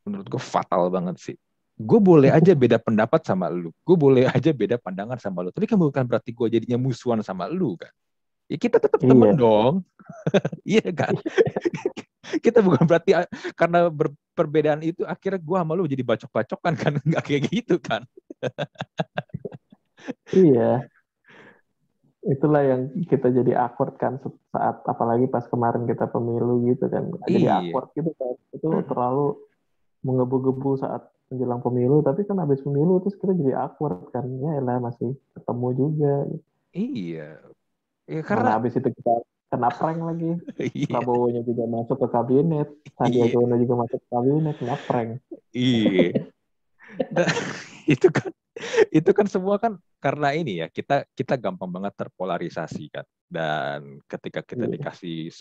menurut gue fatal banget sih. Gue boleh aja beda pendapat sama lu, gue boleh aja beda pandangan sama lu, tapi kan bukan berarti gue jadinya musuhan sama lu kan. Ya kita tetap temen iya, dong. Iya kan. Kita bukan berarti karena perbedaan itu akhirnya gue sama lu jadi bacok-bacokan kan. Nggak kayak gitu kan. iya. itulah yang kita jadi awkward kan saat apalagi pas kemarin kita pemilu gitu kan. Jadi Iya. awkward gitu kan. Itu Mm-mm. terlalu menggebu-gebu saat menjelang pemilu, tapi kan habis pemilu terus kita jadi awkward kan. Ya elah masih ketemu juga. Iya. Ya, karena Mana habis itu kita kena prank lagi. iya, Prabowo-nya juga masuk ke kabinet, iya, Sandiaga Uno juga masuk ke kabinet, kena prank. iya. Nah, itu kan semua kan karena ini ya, kita kita gampang banget terpolarisasi kan. Dan ketika kita Iya, dikasih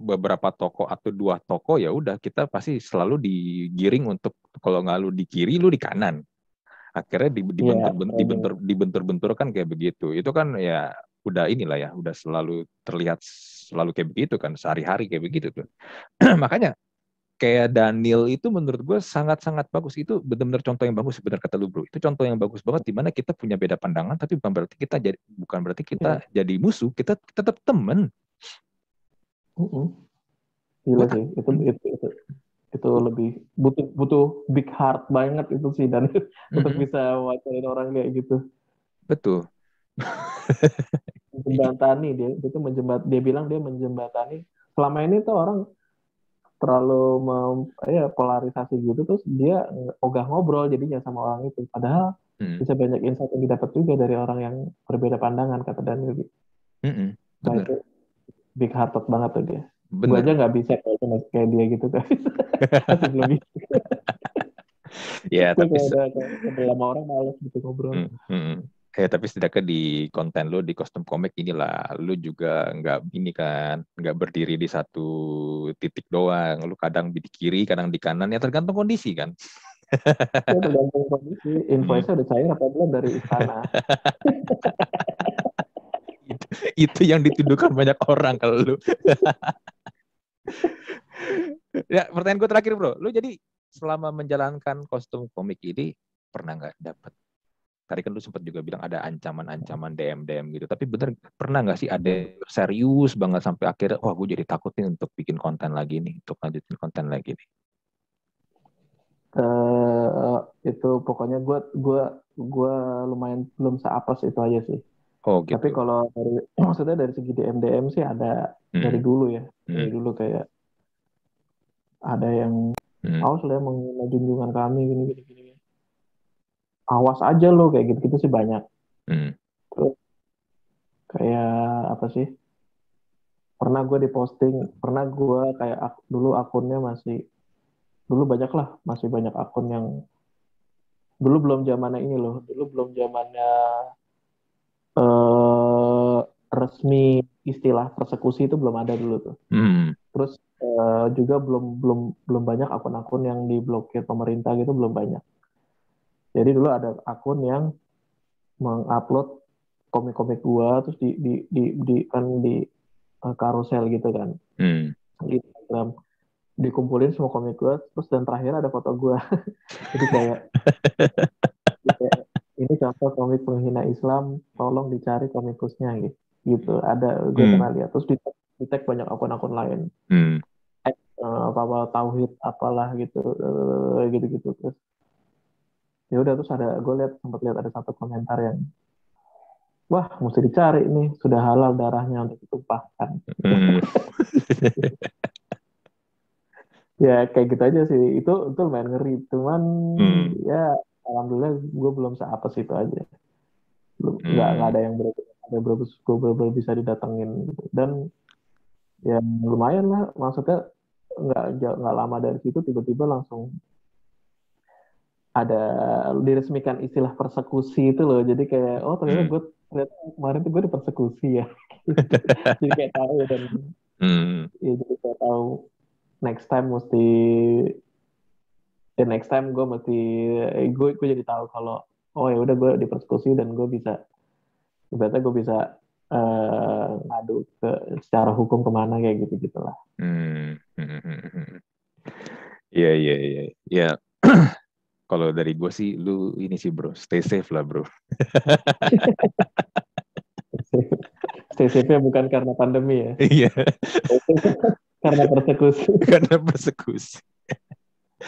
beberapa toko atau dua toko, ya udah kita pasti selalu digiring untuk, kalau nggak lu di kiri lu di kanan, akhirnya iya, framing. dibentur kan kayak begitu. Itu kan ya udah inilah ya, udah selalu terlihat selalu kayak begitu kan, sehari-hari kayak begitu tuh. Makanya kayak Daniel itu menurut gue sangat-sangat bagus. Itu benar-benar contoh yang bagus, benar kata lu bro. Itu contoh yang bagus banget, di mana kita punya beda pandangan tapi bukan berarti kita Iya. jadi musuh, kita tetap temen. Mm-mm. Gue Gila tak sih, itu lebih butuh butuh big heart banget itu sih dan untuk Mhm, bisa wacarin orang kayak gitu. betul. Menjembatani dia tuh dia bilang dia menjembatani. Selama ini tuh orang terlalu ya polarisasi gitu terus dia ogah ngobrol jadinya sama orang itu. Padahal Mhm, bisa banyak insight yang didapat juga dari orang yang berbeda pandangan kata Daniel gitu. mhm, Nah itu bener, big hearted banget tuh dia. Gue aja bener. nggak bisa kayaknya masih kayak dia gitu kan. Masih belum bisa. Ya Gue tapi kalau udah ngobrol sama orang males gitu ngobrol. tapi setidaknya di konten lu di kostum komik inilah, lu juga nggak ini kan, nggak berdiri di satu titik doang. Lu kadang di kiri, kadang di kanan, ya tergantung kondisi kan. Ya tergantung kondisi. Hmm. Invoice-nya udah cair apa belum dari istana. itu, itu yang dituduhkan banyak orang kalau lu. Ya, pertanyaan gue terakhir bro, lu jadi selama menjalankan kostum komik ini pernah nggak dapet? Tadi kan lu sempat juga bilang ada ancaman-ancaman DM gitu, tapi bener pernah nggak sih ada serius banget sampai akhirnya, wah gue jadi takut nih untuk bikin konten lagi nih, untuk lanjutin konten lagi nih. eh itu pokoknya gue lumayan belum seapes itu aja sih. Oh Tapi gitu. kalau dari maksudnya dari segi DM sih ada dari Hmm. dulu ya. Dari Hmm. dulu kayak ada yang Hmm. awas lah menghina junjungan kami gini gini gini. Awas aja lo kayak gitu-gitu sih banyak. Hmm. Terus kayak apa sih? Pernah gue kayak dulu akunnya masih dulu banyak lah, masih banyak akun yang dulu belum zamannya ini loh, dulu belum zamannya eh, resmi istilah persekusi itu belum ada dulu tuh. Hmm. Terus juga belum belum belum banyak akun-akun yang diblokir pemerintah gitu belum banyak. Jadi dulu ada akun yang mengupload komik-komik gua terus di kan di karusel gitu kan Hmm. di Instagram dikumpulin semua komik gua terus dan terakhir ada foto gua. Jadi kayak ini contoh komik penghina Islam, tolong dicari komikusnya gitu. Gitu. Ada gue Hmm. pernah lihat. Terus di tag banyak akun-akun lain. Hmm. Apa-apa tauhid apalah gitu gitu-gitu terus ya udah terus ada gue sempat lihat ada satu komentar yang wah mesti dicari nih sudah halal darahnya untuk ditumpahkan Hmm. ya kayak gitu aja sih itu lumayan ngeri cuman Hmm. ya alhamdulillah gue belum seapes itu aja belum nggak Hmm. ada yang gue bener bisa didatengin gitu. Dan ya lumayan lah maksudnya nggak lama dari situ tiba-tiba langsung ada diresmikan istilah persekusi itu loh. Jadi kayak oh Hmm. ternyata kemarin tuh gue dipersekusi ya. Jadi kayak tahu dan Hmm. ya jadi kayak tahu next time mesti next time gue mesti gue jadi tahu kalau oh ya udah gue dipersekusi dan gue bisa ibaratnya gue bisa ngadu ke secara hukum kemana kayak gitu gitulah. Hmm. Hmm. Iya, iya, iya. Ya, kalau dari gue sih, lu ini sih bro, stay safe lah bro. Stay safe-nya bukan karena pandemi ya. Iya, Karena persekusi. karena persekusi.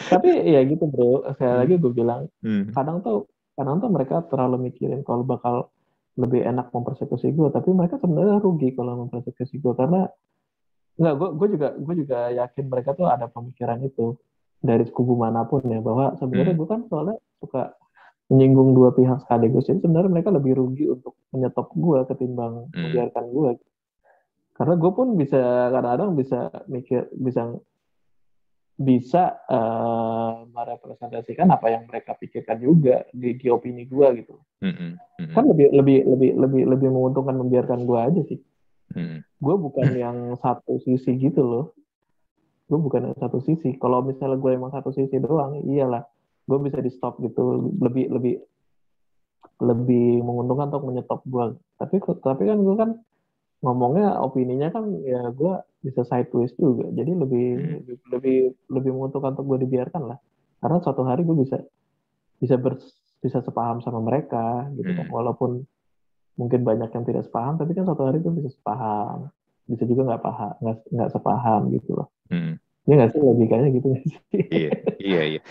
Tapi ya gitu bro, sekali lagi Hmm. gue bilang Hmm. kadang tuh kadang tuh mereka terlalu mikirin kalau bakal lebih enak mempersekusi gue, tapi mereka sebenarnya rugi kalau mempersekusi gue karena nggak, gue juga yakin mereka tuh ada pemikiran itu dari kubu manapun ya, bahwa sebenarnya Hmm. gue kan soalnya suka menyinggung dua pihak sekaligus, jadi sebenarnya mereka lebih rugi untuk menyetop gue ketimbang Hmm. membiarkan gue, karena gue pun bisa kadang-kadang bisa mikir, bisa bisa merepresentasikan apa yang mereka pikirkan juga di opini gue gitu. Hmm. Kan Hmm. lebih menguntungkan membiarkan gue aja sih. Hmm. Gue bukan yang satu sisi gitu loh. Gue bukan yang satu sisi. Kalau misalnya gue emang satu sisi doang, iyalah, gue bisa di stop gitu. Lebih lebih lebih menguntungkan untuk menyetop gue. Tapi kan gue kan ngomongnya, opininya kan ya gue bisa sideways juga. Jadi lebih Hmm. lebih lebih menguntungkan untuk gue dibiarkan lah. Karena suatu hari gue bisa bisa ber, bisa sepaham sama mereka gitu kan. Hmm. Walaupun mungkin banyak yang tidak sepaham, tapi kan suatu hari gue bisa sepaham. Bisa juga nggak paham, nggak sepaham gitu loh. Hmm. Ya nggak sih, logikanya gitu nggak sih? Iya, iya, iya.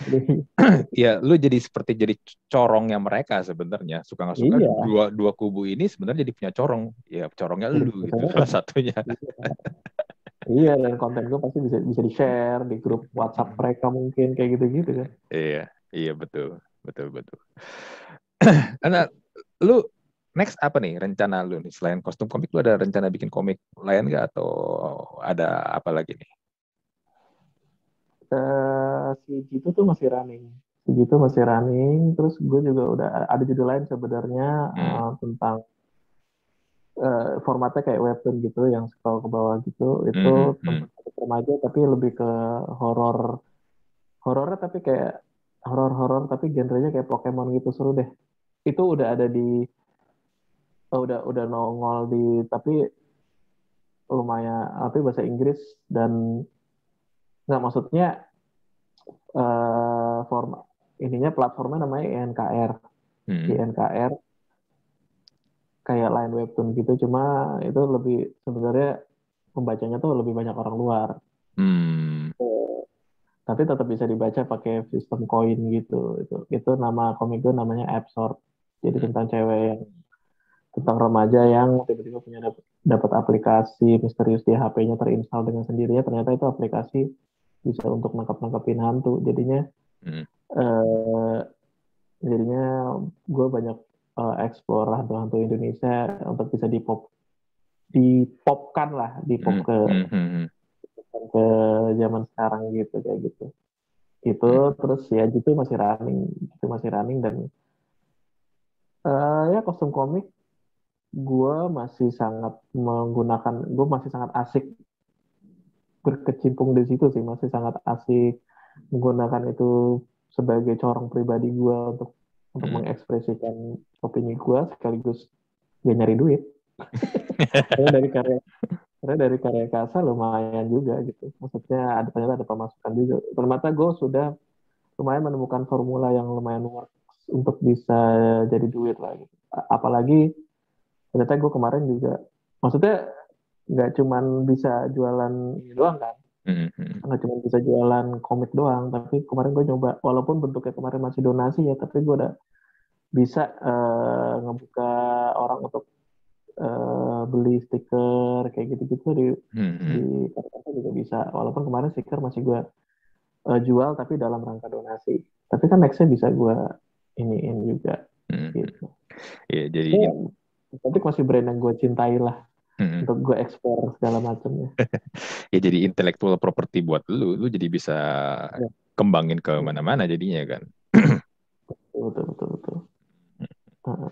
Ya, lu jadi seperti jadi corongnya mereka sebenarnya. Suka nggak suka Iya, dua dua kubu ini sebenarnya jadi punya corong. Ya, corongnya jadi lu gitu misalnya, salah satunya. iya, iya, dan konten gue pasti bisa bisa di share di grup WhatsApp mereka mungkin kayak gitu-gitu kan. Iya, iya betul, betul, betul. Karena lu next apa nih rencana lu nih selain kostum komik, lu ada rencana bikin komik lain nggak atau ada apa lagi nih? Si Jitu tuh masih running. Si Jitu masih running. Terus gue juga udah ada judul lain sebenarnya, Hmm. tentang formatnya kayak webtoon gitu, yang scroll ke bawah gitu. Itu Hmm. Hmm. tentang satu remaja tapi lebih ke horor, horornya tapi kayak horor-horor tapi genrenya kayak Pokemon gitu, seru deh. Itu udah ada di udah nongol di, tapi lumayan, tapi bahasa Inggris, dan nggak, maksudnya format ininya, platformnya namanya INKR. Hmm. INKR kayak line webtoon gitu, cuma itu lebih sebenarnya pembacanya tuh lebih banyak orang luar. Hmm. Tapi tetap bisa dibaca pakai sistem koin gitu. Itu nama komik gue namanya Absorb. Jadi Hmm. tentang cewek yang, tentang remaja yang tiba-tiba punya dapat aplikasi misterius di HP-nya terinstall dengan sendirinya. Ternyata itu aplikasi bisa untuk nangkap-nangkapin hantu. Hmm. Eh, jadinya gue banyak explore hantu-hantu Indonesia untuk bisa dipopkan lah, dipop Hmm. Hmm. Hmm. ke zaman sekarang gitu, kayak gitu. Itu Hmm. terus ya gitu masih running, itu masih running, dan ya kostum komik gue masih sangat asik berkecimpung di situ sih, masih sangat asik menggunakan itu sebagai corong pribadi gue untuk Hmm. mengekspresikan opini gue sekaligus ya nyari duit. Karena dari karya karena dari karya kasa lumayan juga gitu, maksudnya ternyata ada pemasukan juga, ternyata gue sudah lumayan menemukan formula yang lumayan works untuk bisa jadi duit lah gitu. Apalagi ternyata gue kemarin juga, maksudnya nggak cuman bisa jualan ini doang kan, Hmm. Hmm. nggak cuma bisa jualan komik doang, tapi kemarin gue nyoba, walaupun bentuknya kemarin masih donasi ya, tapi gue udah bisa ngebuka orang untuk beli stiker kayak gitu-gitu di Hmm. Kartu juga bisa, walaupun kemarin stiker masih gue jual tapi dalam rangka donasi, tapi kan nextnya bisa gue iniin juga Hmm. gitu. Ya, jadi Ya, tapi masih brand yang gue cintai lah hmm. untuk gue ekspor segala macamnya. Ya jadi intellectual property buat lu jadi bisa Ya, kembangin ke ya, mana-mana jadinya kan. betul betul betul. Heeh.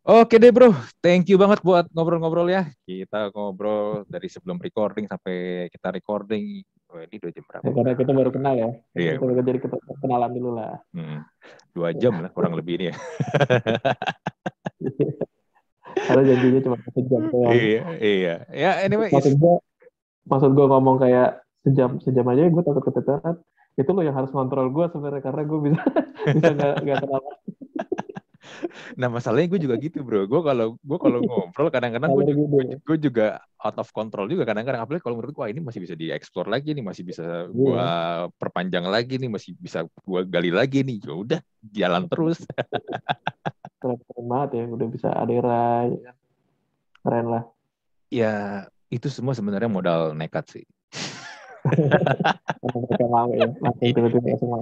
Oke deh bro, thank you banget buat ngobrol-ngobrol ya. Kita ngobrol dari sebelum recording sampai kita recording. Oh, ini 2 jam berapa Ya, karena udah? kita baru kenal ya, Iya, kita baru. baru jadi kenalan dulu lah. Hmm, 2 jam lah kurang lebih ini ya. Karena janjinya cuma sejam doang. Iya, iya. Ya anyway, Maksud gue, ngomong kayak sejam sejam aja gue takut keteteran. Itu lo yang harus kontrol gue sebenarnya, karena gue bisa bisa nggak kenapa. nah masalahnya gue juga gitu bro. Gue kalau ngobrol kadang-kadang gue Kalau juga, gitu. gue juga out of control juga kadang-kadang. Apalagi kalau menurut gue wah ini masih bisa dieksplor lagi nih, masih bisa gue Iya. perpanjang lagi nih, masih bisa gue gali lagi nih. Ya udah, jalan terus. keren banget ya, udah bisa Adera, ya kan? Keren lah. Ya, itu semua sebenarnya modal nekat sih. Karena mereka mau ya, langsung tiba-tiba langsung mau.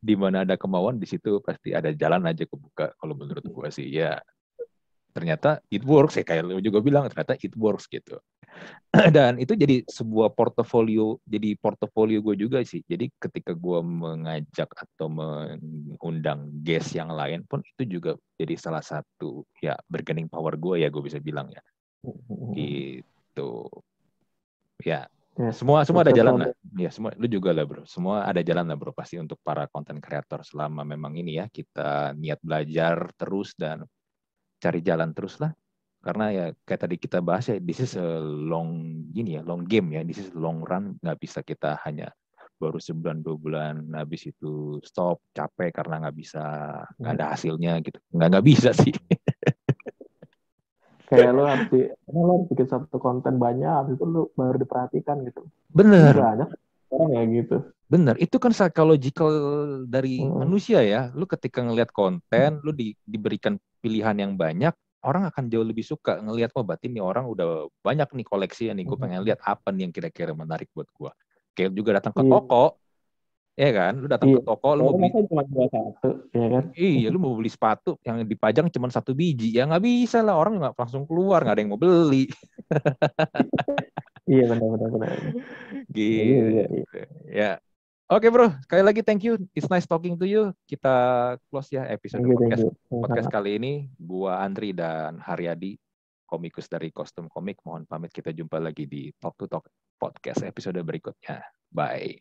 Di mana ada kemauan, di situ pasti ada jalan aja kebuka. Kalau menurut gua sih, ya ternyata it works ya, kayak lu juga bilang ternyata it works gitu. Dan itu jadi portofolio gue juga sih. Jadi ketika gue mengajak atau mengundang guest yang lain pun itu juga jadi salah satu ya bargaining power gue ya, gue bisa bilang ya gitu. Ya, Ya, semua ada sukses jalan lah. selalu. Ya, semua lu juga lah bro. Semua ada jalan lah bro, pasti untuk para content creator, selama memang ini ya kita niat belajar terus dan cari jalan terus lah. Karena ya kayak tadi kita bahas ya, this is a long game ya, this is long run. Nggak bisa kita hanya baru sebulan 2 bulan habis itu stop capek karena nggak ada hasilnya gitu, nggak bisa sih. Kayak lo harus bikin satu konten banyak, habis itu lo baru diperhatikan gitu. Ini Bener. banyak orang ya gitu. Bener, itu kan psychological dari Mm. manusia ya. Lu ketika ngelihat konten, lu diberikan pilihan yang banyak, orang akan jauh lebih suka ngelihat, oh berarti nih orang udah banyak nih koleksi nih, gue pengen lihat apa nih yang kira-kira menarik buat gue. Kayak juga datang ke Iya, toko, ya kan? Lu datang iya. ke toko, lu mau Soalnya beli, masa cuma jual satu, ya kan? iya, lu mau beli sepatu yang dipajang cuma 1 biji, ya nggak bisa lah, orang nggak langsung keluar, nggak ada yang mau beli. Iya, benar-benar benar. Iya juga, Gitu. iya. Ya, oke bro, sekali lagi thank you. It's nice talking to you. Kita close ya episode Thank podcast you. podcast Sama-sama. kali ini. Gua Andri dan Haryadi, komikus dari Kostum Komik. Mohon pamit, kita jumpa lagi di Talk to Talk podcast episode berikutnya. Bye.